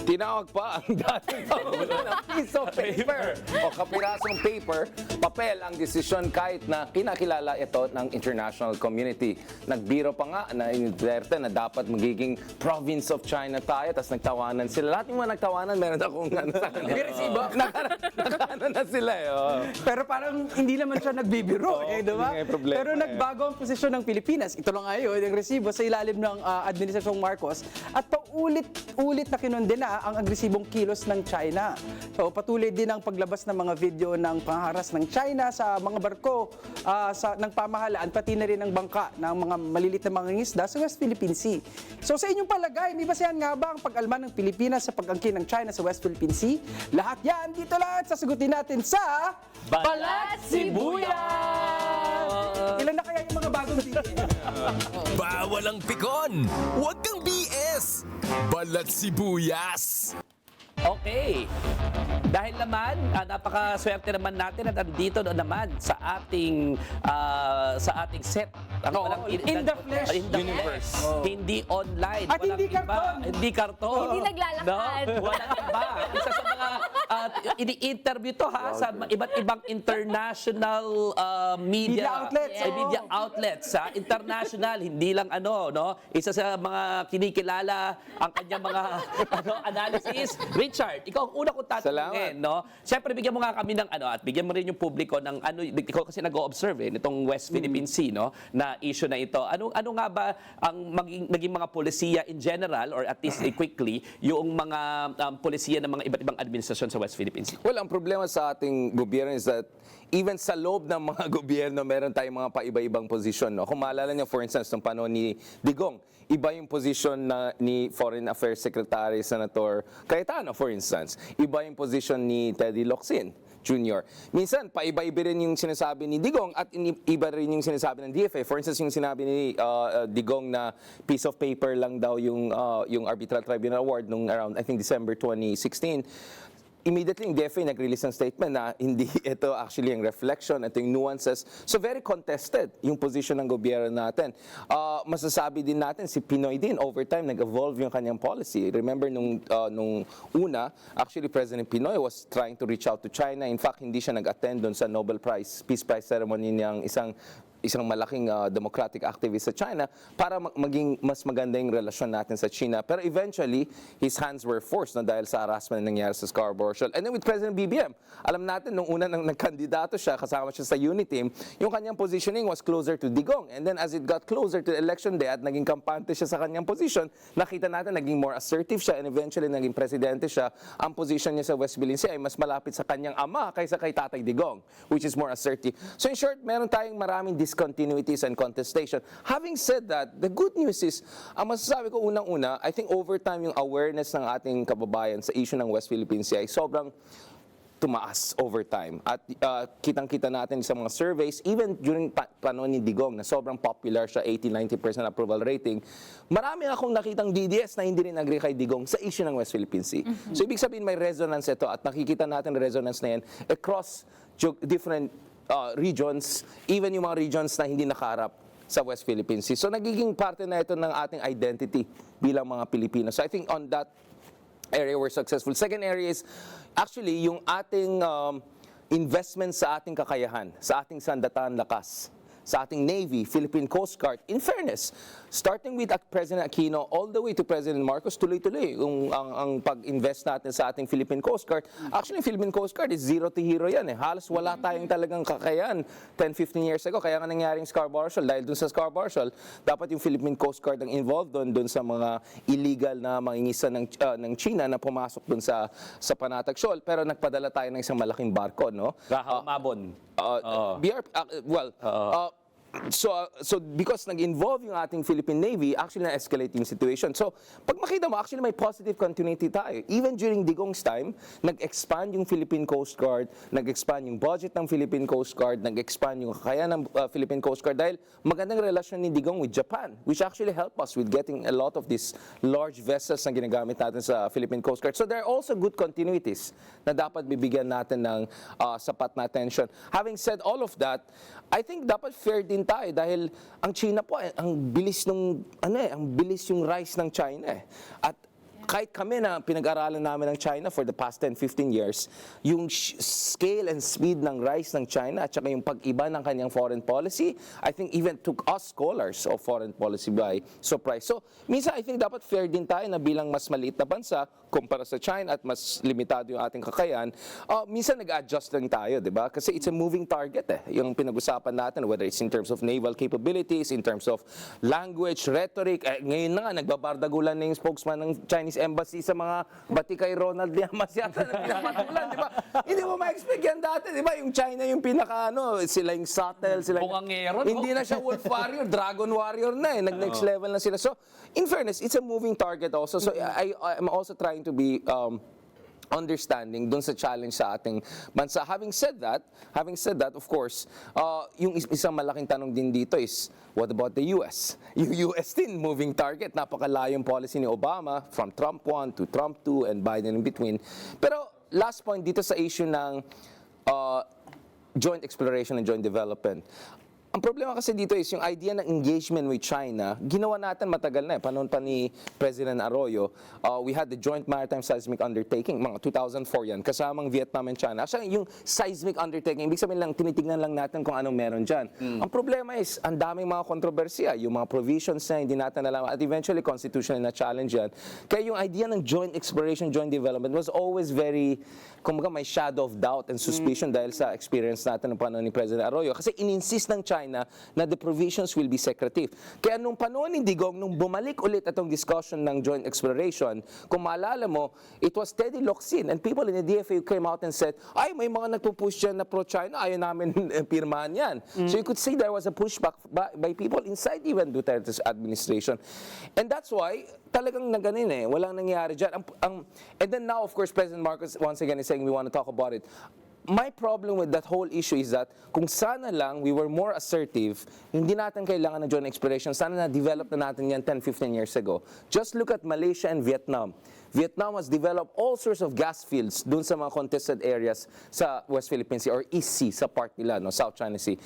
Speaker 4: Tinawag pa ang dating Pangulo ng piece of paper o kapirasong paper, papel ang desisyon kahit na kinakilala ito ng international community. Nagbiro pa nga na Duterte na dapat magiging province of China tayo, tapos nagtawanan sila. Lahat yung mga nagtawanan, meron akong ano sa kanila.
Speaker 5: May resibo.
Speaker 4: Nakano na sila eh. Oh.
Speaker 5: Pero parang hindi naman siya nagbibiro, eh, di ba?
Speaker 4: hindi nga yung problema,
Speaker 5: Pero nagbago ang posisyon ng Pilipinas. Ito lang ngayon, yung resibo sa ilalim ng Administrasyong Marcos. At paulit-ulit na kinondena ang agresibong kilos ng China. So patuloy din ang paglabas ng mga video ng pangharas ng China sa mga barko ng pamahalaan, pati na rin ang bangka ng mga malilit na mga isda sa West Philippine Sea. So sa inyong palagay, may basehan nga ba ang pag-alma ng Pilipinas sa pag-angkin ng China sa West Philippine Sea? Lahat yan, dito lahat, sasagutin natin sa
Speaker 2: Balat
Speaker 5: Sibuyas! Ilan na kaya yung mga bagong video?
Speaker 6: Bawal ang pikon! Huwag kang BS! Balat Sibuyas!
Speaker 2: Okay. Dahil naman, napakaswerte naman natin at andito na naman sa ating set. Ang walang
Speaker 5: in the flesh.
Speaker 2: Universe. Hindi online.
Speaker 5: At hindi
Speaker 2: iba.
Speaker 5: karton.
Speaker 2: Hindi karton.
Speaker 3: Hindi naglalakad.
Speaker 2: No? Walang iba. Isa sa mga ini-interview to ha sa iba't ibang international media
Speaker 5: outlets.
Speaker 2: Media outlets sa international, hindi lang no? Isa sa mga kinikilala ang kanyang mga analysis. Richard, ikaw ang una kong tatanungin, no? Siyempre, bigyan mo nga kami ng at bigyan mo rin yung publiko ng ikaw kasi nag-o-observe nitong West Philippine Sea, no? Na issue na ito. Ano nga ba ang naging mga polisiya in general or at least quickly yung mga polisiya ng mga iba't ibang administrasyon sa West Philippine Sea?
Speaker 4: Well, ang problema sa ating gobyerno is that even sa loob ng mga gobyerno, meron tayong mga paiba-ibang posisyon. No? Kung maalala niyo, for instance, nung panahon ni Digong, iba yung posisyon ni Foreign Affairs Secretary Senator Cayetano, for instance. Iba yung posisyon ni Teddy Locsin Jr. Minsan, paiba-iba rin yung sinasabi ni Digong at iba rin yung sinasabi ng DFA. For instance, yung sinabi ni Digong na piece of paper lang daw yung Arbitral Tribunal Award nung around, I think, December 2016. Immediately, yung DFA nag-release ng statement na hindi ito actually yung reflection, ito yung nuances. So very contested yung position ng gobyerno natin. Masasabi din natin, si Pinoy din, over time, nag-evolve yung kanyang policy. Remember, nung una, actually, President Pinoy was trying to reach out to China. In fact, hindi siya nag-attend doon sa Nobel Prize, Peace Prize ceremony niyang isang malaking democratic activist sa China para maging mas maganda yung relasyon natin sa China. Pero eventually, his hands were forced dahil sa harassment na nangyari sa Scarborough Shoal. And then with President BBM, alam natin, nung una nang nagkandidato siya, kasama siya sa Uniteam, yung kanyang positioning was closer to Digong. And then as it got closer to election day at naging kampante siya sa kanyang position, nakita natin naging more assertive siya and eventually naging presidente siya. Ang position niya sa West Philippine Sea ay mas malapit sa kanyang ama kaysa kay Tatay Digong, which is more assertive. So in short, meron tayong maraming discontinuities and contestation. Having said that, the good news is, ang masasabi ko unang-una, I think over time yung awareness ng ating kababayan sa issue ng West Philippine Sea ay sobrang tumaas over time. At kitang-kita natin sa mga surveys, even during panahon ni Digong, na sobrang popular siya, 80-90% approval rating, marami akong nakitang DDS na hindi rin agree kay Digong sa issue ng West Philippine Sea. So ibig sabihin may resonance ito at nakikita natin resonance na yan across different regions, even yung mga regions na hindi nakaharap sa West Philippine Sea. So nagiging parte na ito ng ating identity bilang mga Pilipino. So I think on that area we're successful. Second area is actually yung ating investment sa ating kakayahan, sa ating sandataan lakas, sa ating Navy, Philippine Coast Guard. In fairness, starting with President Aquino all the way to President Marcos, tuloy-tuloy ang pag-invest natin sa ating Philippine Coast Guard. Actually, Philippine Coast Guard is zero to hero yan. Halos wala tayong talagang kakayahan 10-15 years ago. Kaya nga nangyaring Scarborough Shoal. Dahil dun sa Scarborough Shoal, dapat yung Philippine Coast Guard ang involved dun sa mga illegal na mangingisa ng China na pumasok dun sa Panatag Shoal. Pero nagpadala tayo ng isang malaking barko, no?
Speaker 2: Rahaw Mabon.
Speaker 4: So because nag-involve yung ating Philippine Navy, actually na-escalate yung situation. So, pag makita mo, actually may positive continuity tayo. Even during Digong's time, nag-expand yung Philippine Coast Guard, nag-expand yung budget ng Philippine Coast Guard, nag-expand yung kakayahan ng Philippine Coast Guard dahil magandang relasyon ni Digong with Japan, which actually helped us with getting a lot of these large vessels na ginagamit natin sa Philippine Coast Guard. So, there are also good continuities na dapat bibigyan natin ng sapat na attention. Having said all of that, I think dapat fair din tayo dahil ang China po ang bilis yung rise ng China eh. At kahit kami na pinag-aralan namin ng China for the past 10-15 years, yung scale and speed ng rise ng China at saka yung pag-iba ng kanyang foreign policy, I think even took us scholars of foreign policy by surprise. So, minsan I think dapat fair din tayo na bilang mas maliit na bansa kumpara sa China at mas limitado yung ating kakayahan, minsan nag-adjust lang tayo, di ba? Kasi it's a moving target eh. Yung pinag-usapan natin, whether it's in terms of naval capabilities, in terms of language, rhetoric, ngayon na nga, nagbabardagulan na yung spokesman ng Chinese Embassy sa mga bati kay Ronald Llamas yata na pinapatulan, di ba? Hindi mo ma-expect yan dati, di ba? Yung China yung pinaka, sila yung subtle, sila
Speaker 2: Bungangero, no?
Speaker 4: Hindi na siya wolf warrior, dragon warrior na eh. Nag-next level na sila. So, in fairness, it's a moving target also. So, I'm also trying to be understanding dun sa challenge sa ating bansa. Having said that, of course, yung isang malaking tanong din dito is, what about the US? Yung US din, moving target. Napakalayong policy ni Obama from Trump 1 to Trump 2 and Biden in between. Pero last point dito sa issue ng joint exploration and joint development. Ang problema kasi dito is yung idea ng engagement with China, ginawa natin matagal na eh. Panahon pa ni President Arroyo, we had the Joint Maritime Seismic Undertaking, mga 2004 yan, kasamang Vietnam and China. So yung seismic undertaking, ibig sabihin lang, tinitignan lang natin kung anong meron dyan. Ang problema is, ang daming mga kontrobersiya, yung mga provisions na hindi natin alam, at eventually constitutional na challenge yan. Kaya yung idea ng joint exploration, joint development was always very, kumbaga may shadow of doubt and suspicion dahil sa experience natin ng panahon ni President Arroyo. Kasi in-insist ng China China na the provisions will be secretive. Kaya nung panahon ni Digong, nung bumalik ulit itong discussion ng joint exploration, kung maalala mo, it was Teddy Locsin and people in the DFA came out and said, ay, may mga nagpupush dyan na pro-China, ayaw namin pirmahan yan. So you could see there was a pushback by people inside even Duterte's administration. And that's why, talagang naganin walang nangyari dyan. And then now, of course, President Marcos once again is saying we want to talk about it. My problem with that whole issue is that kung sana lang we were more assertive, hindi natin kailangan ng joint exploration. Sana na-develop na natin yan 10-15 years ago. Just look at Malaysia and Vietnam. Vietnam has developed all sorts of gas fields dun sa mga contested areas sa West Philippine Sea or East Sea, sa part nila, no, South China Sea.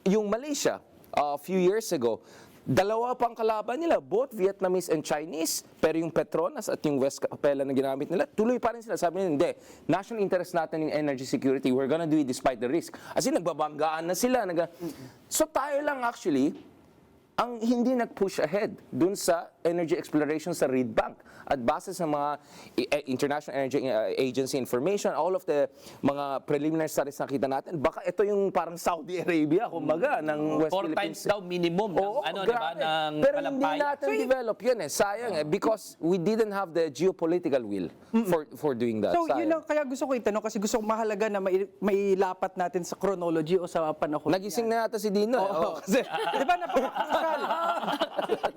Speaker 4: Yung Malaysia, a few years ago, dalawa pang kalaban nila, both Vietnamese and Chinese, pero yung Petronas at yung West Capella na ginamit nila, tuloy pa rin sila. Sabi nila, hindi, national interest natin yung energy security, we're gonna do it despite the risk. As in, nagbabanggaan na sila. So tayo lang actually, ang hindi nag-push ahead dun sa energy exploration sa Reed Bank. At base sa mga International Energy Agency information, all of the mga preliminary studies na nakita natin, baka ito yung parang Saudi Arabia, kumbaga, ng West
Speaker 2: 4
Speaker 4: Philippines.
Speaker 2: times daw minimum ng,
Speaker 4: Oo,
Speaker 2: di ba,
Speaker 4: grabe.
Speaker 2: ng
Speaker 4: Pero hindi
Speaker 2: Malampay.
Speaker 4: natin develop yun sayang because we didn't have the geopolitical will for doing that.
Speaker 5: So,
Speaker 4: Sayang.
Speaker 5: yun ang kaya gusto ko itanong kasi gusto ko mahalaga na mailapat natin sa chronology o sa panahon.
Speaker 4: Nagising na yata si Dino.
Speaker 5: Oo. Kasi, di ba, napaka-crucial.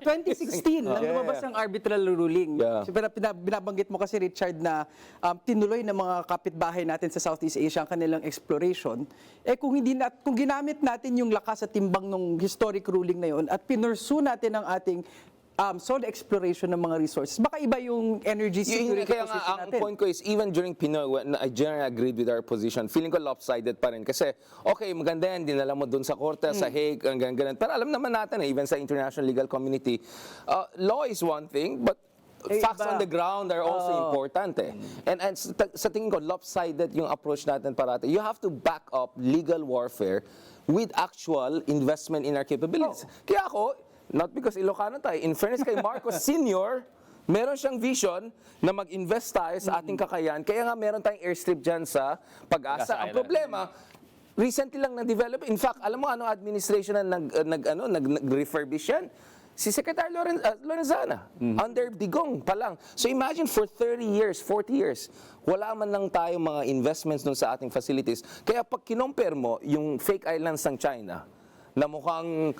Speaker 5: 2016, nang lumabas ang arbitral ruling.
Speaker 4: Yeah.
Speaker 5: So, binabanggit mo kasi, Richard, na tinuloy ng mga kapitbahay natin sa Southeast Asia ang kanilang exploration. Kung ginamit natin yung lakas at timbang ng historic ruling na yun at pinursu natin ang ating sole exploration ng mga resources, baka iba yung energy security
Speaker 4: Kaya
Speaker 5: position
Speaker 4: nga, ang
Speaker 5: natin.
Speaker 4: point ko is, even during Pinoy, when I generally agreed with our position, feeling ko lopsided pa rin. Kasi, okay, maganda yan, dinala mo dun sa korte, sa Hague, ganun. Pero alam naman natin, even sa international legal community, law is one thing, but facts on the ground are also important. And sa tingin ko, lopsided yung approach natin parati. You have to back up legal warfare with actual investment in our capabilities. Kaya ako, not because Ilocano tayo, in fairness kay Marcos Sr., meron siyang vision na mag-invest tayo sa ating kakayahan. Kaya nga meron tayong airstrip dyan sa Pag-asa. Ang problema, recently lang na-develop. In fact, alam mo ano administration na nag-refurbish yan? Si Secretary Lorenzana, under Digong pa lang. So imagine for 30 years, 40 years, wala man lang tayong mga investments dun sa ating facilities. Kaya pag kinompare mo yung fake islands ng China, na mukhang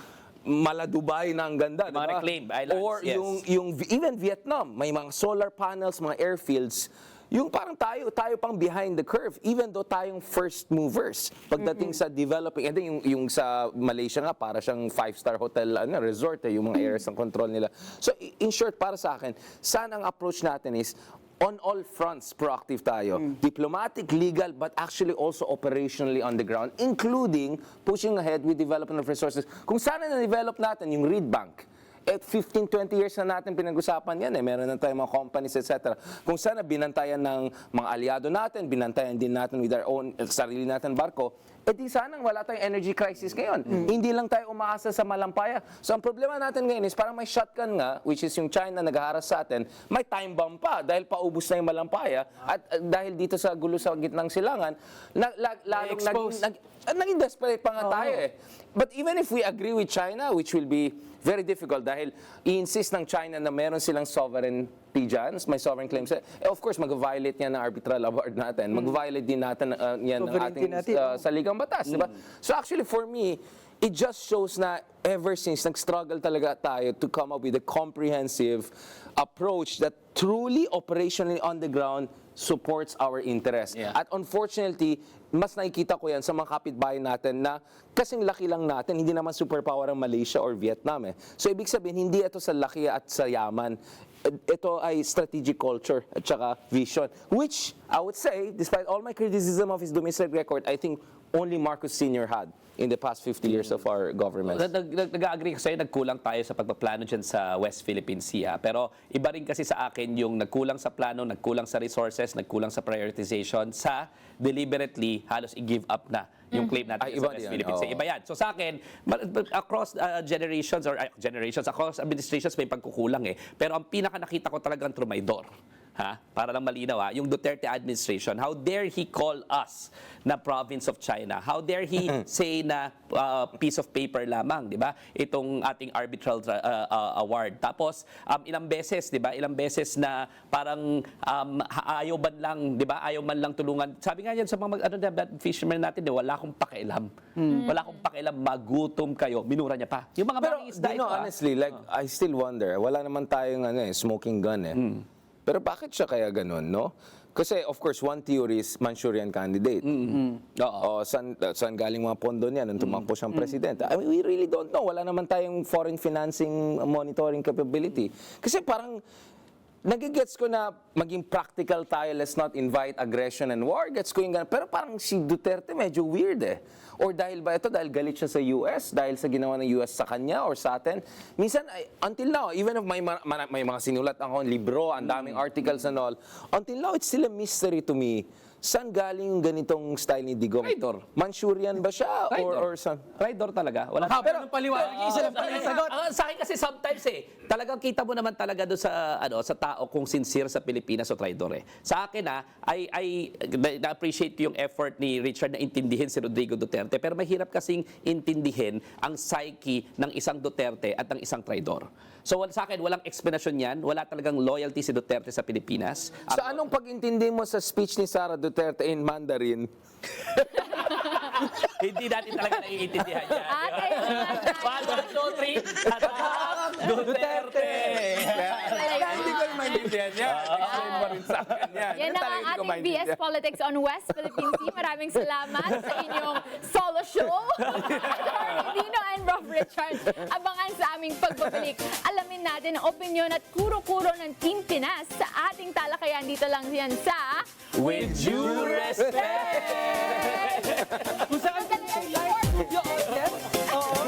Speaker 4: mala Dubai na ang ganda,
Speaker 2: Mga
Speaker 4: diba?
Speaker 2: reclaimed islands,
Speaker 4: Or
Speaker 2: yes.
Speaker 4: even Vietnam, may mga solar panels, mga airfields, yung parang tayo pang behind the curve, even though tayong first movers pagdating sa developing. And then yung sa Malaysia nga, para siyang 5-star hotel resort, yung mga areas ng control nila. So in short, para sa akin, sana ang approach natin is, on all fronts, proactive tayo. Diplomatic, legal, but actually also operationally on the ground, including pushing ahead with development of resources. Kung sana na-develop natin yung Reed Bank, 15-20 years na natin pinag-usapan yan meron na tayong mga companies, etc. Kung sana binantayan ng mga aliado natin, binantayan din natin with our own sarili natin barko, di sanang wala tayong energy crisis ngayon. Hindi lang tayo umaasa sa Malampaya. So ang problema natin ngayon is parang may shotgun nga, which is yung China naghaharas sa atin, may time bomb pa dahil paubos na yung Malampaya at dahil dito sa gulo sa gitnang silangan, lalong naging desperate pa nga tayo But even if we agree with China, which will be very difficult dahil i-insist ng China na meron silang sovereignty dyan, may sovereign claims. Of course, mag-violate yan ng arbitral award natin. Mag-violate din natin yan ng ating saligang batas. Diba? So actually, for me, it just shows na ever since nag-struggle talaga tayo to come up with a comprehensive approach that truly operationally on the ground supports our interest.
Speaker 2: Yeah.
Speaker 4: At unfortunately, mas nakikita ko yan sa mga kapitbahay natin na kasing laki lang natin, hindi naman superpower ang Malaysia or Vietnam So ibig sabihin, hindi ito sa laki at sa yaman. Ito ay strategic culture at saka vision. Which, I would say, despite all my criticism of his domestic record, I think only Marcos Sr. had in the past 50 years of our government.
Speaker 2: Nag-agree ko sa'yo, nagkulang tayo sa pagpaplano dyan sa West Philippine Sea. Pero iba rin kasi sa akin yung nagkulang sa plano, nagkulang sa resources, nagkulang sa prioritization, sa deliberately halos i-give up na yung claim natin sa West Philippine Sea. Iba yan. So sa akin, across generations, across administrations, may pagkukulang Pero ang pinaka nakita ko talagang trumaydor Para lang malinaw, yung Duterte administration, how dare he call us na province of China? How dare he say na piece of paper lamang, di ba? Itong ating arbitral award. Tapos ilang beses, di ba? Ilang beses na parang ayaw man lang, di ba? Ayaw man lang tulungan. Sabi nga yan sa mga fishermen natin, wala akong pakialam. Wala akong pakialam, magutom kayo. Minura niya pa. Yung mga
Speaker 4: Pero,
Speaker 2: mangingisda ito,
Speaker 4: honestly, like, I still wonder, wala naman tayong smoking gun Pero bakit siya kaya ganun, no? Kasi, of course, one theory is Manchurian candidate. O, saan galing mga pondo niya nung tumakbo siyang presidente? I mean, we really don't know. Wala naman tayong foreign financing monitoring capability. Kasi parang, nagigets ko na maging practical tayo, let's not invite aggression and war. Gets ko yung ganun. Pero parang si Duterte medyo weird Or dahil ba ito, dahil galit siya sa US, dahil sa ginawa ng US sa kanya or sa atin. Minsan, until now, even if may mga sinulat ako, libro, ang daming articles and all, until now, it's still a mystery to me. Saan galing yung ganitong style ni Digong?
Speaker 2: Traitor.
Speaker 4: Manchurian ba siya? Or saan?
Speaker 2: Traitor talaga. Wala.
Speaker 5: Pero ng paliwanag, isa lang pala yung sagot.
Speaker 2: Sa akin kasi sometimes talagang kita mo naman talaga doon sa tao kung sincere sa Pilipinas o traitor Sa akin I na-appreciate yung effort ni Richard na intindihin si Rodrigo Duterte, pero mahirap kasing intindihin ang psyche ng isang Duterte at ng isang traitor. So sa akin walang explanation yan, wala talagang loyalty si Duterte sa Pilipinas.
Speaker 4: Sa anong pag-intindi mo sa speech ni Sara Duterte in Mandarin?
Speaker 2: Hindi natin talaga naiintindihan yan.
Speaker 3: Ate,
Speaker 2: 1, 2, 3, Duterte!
Speaker 4: Hindi ko maintindihan yan. Explain mo rin sa akin yan.
Speaker 3: Yan na ang ating BS Politics on West Philippine Sea. Maraming salamat sa inyong solo show. Dino and Rob Richard. Abangan sa aming pagbabalik. Alamin natin ang opinion at kuro-kuro ng Team Pinas sa ating talakayan dito lang yan sa
Speaker 2: With due respect!
Speaker 5: Kung saan ka live yung audience. Oo.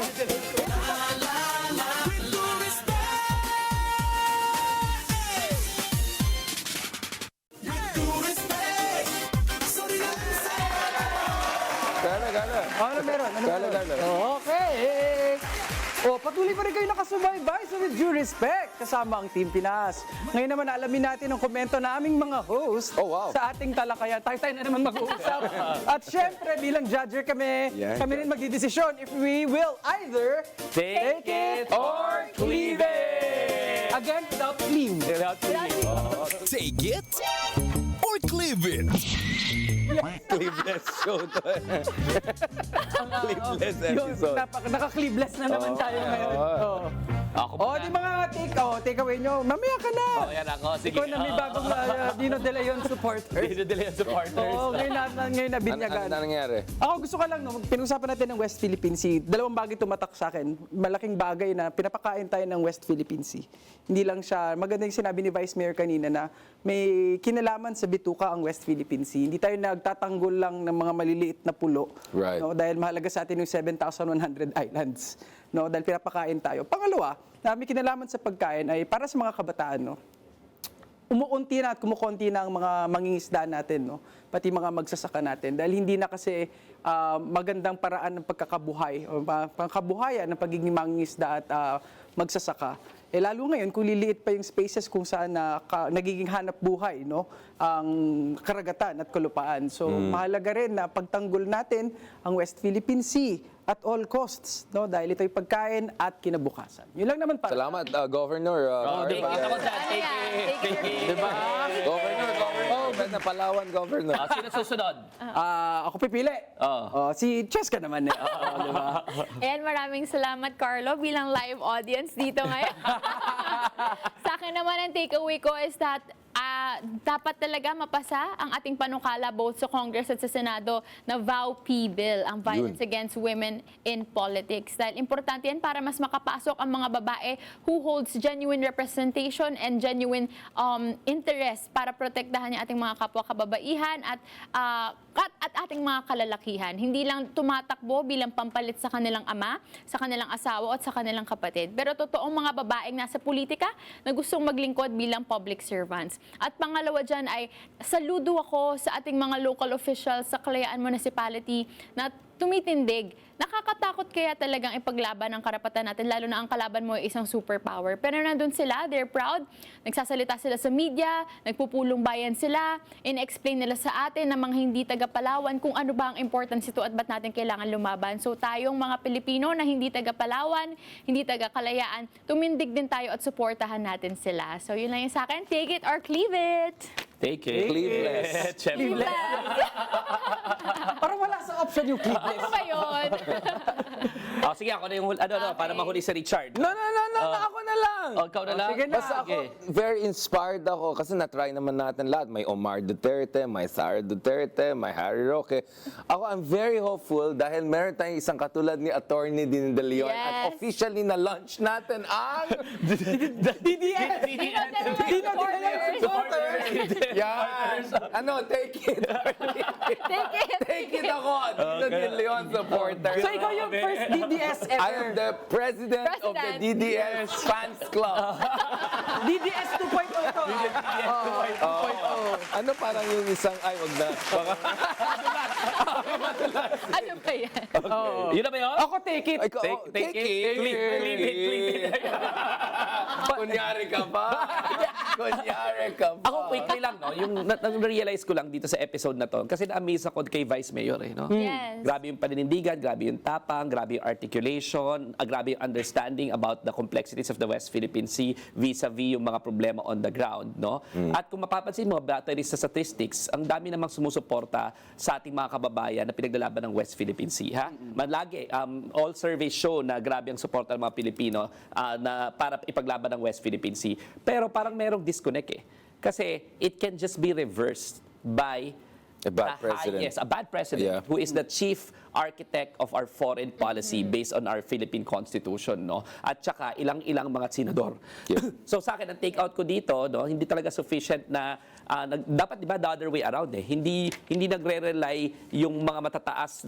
Speaker 5: Ano meron? Okay. Patuloy pa rin kayo nakasubaybay sa With Due Respect kasama ang Team Pinas. Ngayon naman alamin natin ang komento na aming mga host sa ating talakayan. Tayo na naman mag-uusap. At syempre, bilang judger kami, kami rin magdidesisyon if we will either
Speaker 2: Take it or leave it!
Speaker 5: Again, without leave.
Speaker 6: Take it or cleave it.
Speaker 4: Clipless show to Clipless episode.
Speaker 5: Naka-clipless na naman tayo ngayon. Di mga take away nyo. Mamaya ka na.
Speaker 2: Yan ako. Sige.
Speaker 5: Ikaw na may bagong Dino De Leon supporters.
Speaker 2: Dino De Leon supporters.
Speaker 5: Ngayon nabinyagan.
Speaker 4: Ano nangyari?
Speaker 5: Ako gusto ko lang, pinag-usapan natin ng West Philippine Sea. Dalawang bagay tumatak sa akin. Malaking bagay na pinapakain tayo ng West Philippine Sea. Hindi lang siya, maganda yung sinabi ni Vice Mayor kanina na may kinalaman sa bituka ang West Philippine Sea. Hindi tayo nagtatanggol lang ng mga maliliit na pulo.
Speaker 4: Right.
Speaker 5: No, dahil mahalaga sa atin yung 7,100 islands. No, dahil pinapakain tayo. Pangalawa, na may kinalaman sa pagkain ay para sa mga kabataan. No? Umuunti na at kumukonti na ang mga mangingisda natin, no? Pati mga magsasaka natin. Dahil hindi na kasi magandang paraan ng pagkakabuhay o pangkabuhayan ng pagiging mangingisda at magsasaka. Lalo ngayon, kung liliit pa yung spaces kung saan nagiging hanap buhay, no? Ang karagatan at kalupaan. So, mahalaga rin na pagtanggol natin ang West Philippine Sea at all costs, no? Dahil ito'y pagkain at kinabukasan. Yun lang naman para.
Speaker 4: Salamat, Governor.
Speaker 2: Take it ako dyan. Take it.
Speaker 4: Diba? Governor. Na Palawan, Governor.
Speaker 2: Sino susunod?
Speaker 5: Ako pipili. Si Cheska naman. Diba?
Speaker 3: Ayan, maraming salamat, Carlo, bilang live audience dito ngayon. Sa akin naman, ang takeaway ko is that dapat talaga mapasa ang ating panukala both sa Congress at sa Senado na VAU-P bill, ang Violence Against Women in Politics. Dahil importante yan para mas makapasok ang mga babae who holds genuine representation and genuine interest para protektahan yung ating mga kapwa-kababaihan at ating mga kalalakihan. Hindi lang tumatakbo bilang pampalit sa kanilang ama, sa kanilang asawa at sa kanilang kapatid. Pero totoong mga babaeng nasa politika na gustong maglingkod bilang public servants. At pangalawa dyan ay saludo ako sa ating mga local officials sa Kalayaan Municipality na tumitindig. Nakakatakot kaya talagang ipaglaban ang karapatan natin, lalo na ang kalaban mo ay isang superpower. Pero nandun sila, they're proud, nagsasalita sila sa media, nagpupulong bayan sila, in-explain nila sa atin na mga hindi taga-Palawan kung ano ba ang importance ito at ba't natin kailangan lumaban. So tayong mga Pilipino na hindi taga-Palawan, hindi taga-Kalayaan, tumindig din tayo at suportahan natin sila. So yun lang yung sa akin, take it or cleave it!
Speaker 2: Take it.
Speaker 4: Cleveless.
Speaker 2: Siyempre.
Speaker 5: Parang wala sa option yung clipless.
Speaker 3: Ano ba yun?
Speaker 2: Sige, ako na yung para mahuli si Richard.
Speaker 4: No, ako na lang.
Speaker 2: Ikaw na lang?
Speaker 5: sige na.
Speaker 4: Basta ako, very inspired ako kasi na-try naman natin lahat. May Omar Duterte, may Sara Duterte, may Harry Roque. Ako, I'm very hopeful dahil meron tayong isang katulad ni Attorney Dina De Leon at
Speaker 3: Yes.
Speaker 4: officially na-launch natin ang
Speaker 5: DDS!
Speaker 3: Dino
Speaker 4: Yan! Take it.
Speaker 3: Take it!
Speaker 4: Take it ako! Dina De Leon supporter.
Speaker 5: So ikaw yung first DDS
Speaker 4: I am
Speaker 5: ever.
Speaker 4: the president of the DDS fans club.
Speaker 5: DDS 2.0 to.
Speaker 4: Ano parang yung isang, wag na.
Speaker 3: Ano ba yan?
Speaker 2: Yun na ba yun?
Speaker 5: Ako take it.
Speaker 2: Take it. Cleave it.
Speaker 4: Kunyari ka pa. Kunyari ka pa.
Speaker 2: Ako, quickly lang, no? Yung na-realize ko lang dito sa episode na to, kasi na-amaze ako kay Vice Mayor, no?
Speaker 3: Yes.
Speaker 2: Grabe yung paninindigan, grabe yung tapang, grabe yung articulation, grabe yung understanding about the complexities of the West Philippine Sea vis-a-vis yung mga problema on the ground, no? At kung mapapansin mo, battery sa statistics, ang dami namang sumusuporta sa ating mga kababayan na pinaglalaban ng West Philippine Sea, ha? Malagi, all surveys show na grabe ang suporta ng mga Pilipino na para ipaglaban ng West Philippine Sea. Pero parang merong disconnect Kasi it can just be reversed by
Speaker 4: A bad president.
Speaker 2: Yes, a bad president
Speaker 4: Yeah.
Speaker 2: who is the chief architect of our foreign policy based on our Philippine Constitution, no? At saka ilang-ilang mga senador.
Speaker 4: Yeah.
Speaker 2: So sa akin, ang take out ko dito, no, hindi talaga sufficient na dapat 'di ba the other way around Hindi nagre-rely yung mga matataas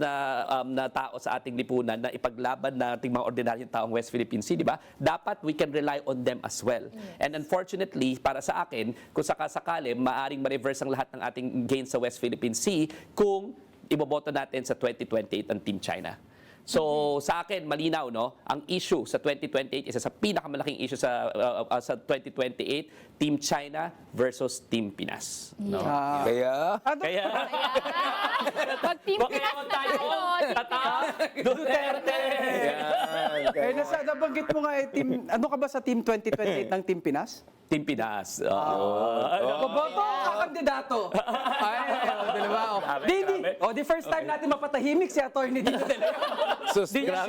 Speaker 2: na tao sa ating lipunan na ipaglaban nating mga ordinaryong taong West Philippine Sea, 'di ba? Dapat we can rely on them as well. And unfortunately, para sa akin, kung sakasakali maaring ma-reverse ang lahat ng ating gains sa West Philippine Sea kung iboboto natin sa 2028 ang Team China. So sa akin malinaw, no, ang issue sa 2028 isa sa pinakamalaking issue sa 2028, Team China versus Team Pinas, no?
Speaker 4: Kaya,
Speaker 3: Pag Team Pinas na tayo,
Speaker 2: Duterte.
Speaker 5: Eh, nabanggit mo nga team, ano ka ba sa team 2028 ng Team Pinas?
Speaker 2: Team Pinas.
Speaker 5: Boboto ka kandidato. Diba? Di first time natin mapatahimik si Attorney Dino De Leon.
Speaker 4: suspicious.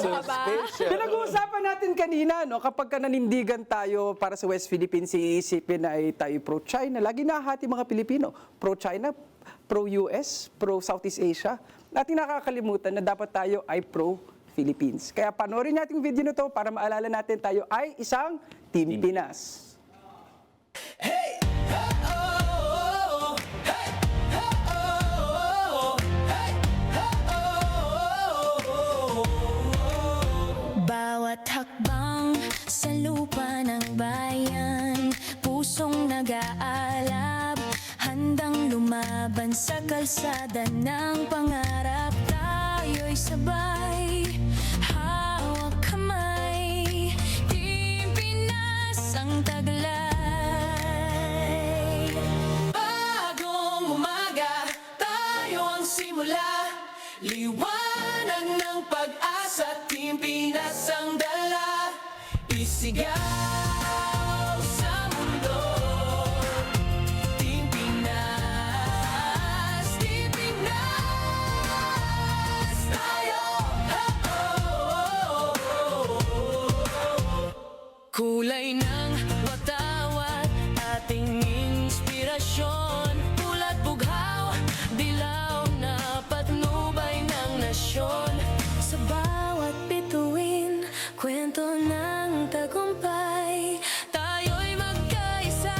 Speaker 4: Suspicious.
Speaker 5: Pinag-uusapan natin kanina, no, kapag ka nanindigan tayo para sa West Philippines, iisipin na ay tayo pro-China. Lagi nahahati mga Pilipino. Pro-China, pro-US, pro-Southeast Asia. Natin nakakalimutan na dapat tayo ay pro-Philippines. Kaya panoorin natin yung video na to para maalala natin tayo ay isang Team Pinas.
Speaker 10: Bawat hakbang sa lupa ng bayan, pusong nag-aalab, handang lumaban sa kalsada ng pangarap. Tayo'y sabay, hawak kamay, Team Pinas ang taglay. Bagong umaga, tayo ang simula, liwanag ng pag-asa, Team Pinas ang dala, isigaw sa mundo. Team Pinas, Team Pinas, tayo. Kulay ng watawat, ating inspirasyon, mulat bughaw, dilaw na patnubay ng nasyon. Sa bawat bituin, kwento ng tagumpay, tayo'y magkaisa,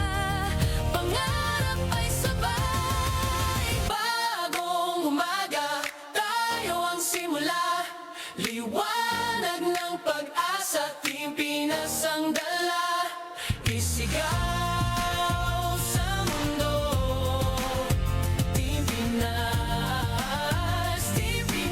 Speaker 10: pangarap ay sabay. Bagong umaga, tayo ang simula, liwanag ng pag-asa, Team Pinas ang dala, isigaw sa mundo. Team Pinas, Team Pinas.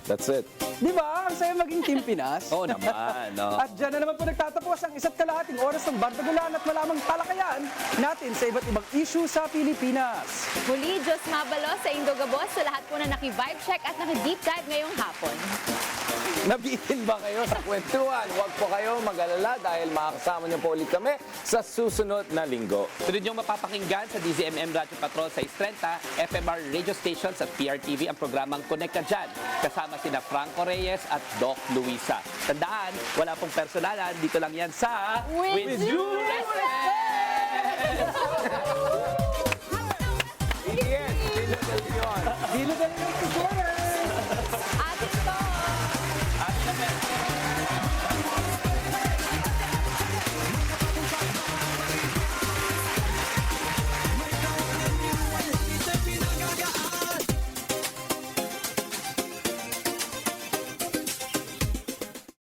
Speaker 4: That's it.
Speaker 5: Di ba? Ang saya maging Team Pinas.
Speaker 2: Oo naman. No?
Speaker 5: At dyan na naman po nagtatapos ang isa't kalahating oras ng Bardagulan at malamang talakayan natin sa iba't ibang issue sa Pilipinas.
Speaker 3: Muli, Diyos mabalo sa Indogabos sa lahat po na naki-vibe check at naki-deep dive ngayong hapon.
Speaker 4: Nabitin ba kayo sa kwentuhan? Huwag po kayo mag-alala dahil makakasama niyo po ulit kami sa susunod na linggo.
Speaker 2: Sunod niyong mapapakinggan sa DZMM Radyo Patrol sa Istrenta, FMR radio stations at PRTV ang programang Connect Ka Dyan. Kasama sina Franco Reyes at Doc Luisa. Tandaan, wala pong personalan. Dito lang yan sa
Speaker 3: With
Speaker 2: You
Speaker 4: Yes, Dino Del Leon.
Speaker 5: Dino Del Leon.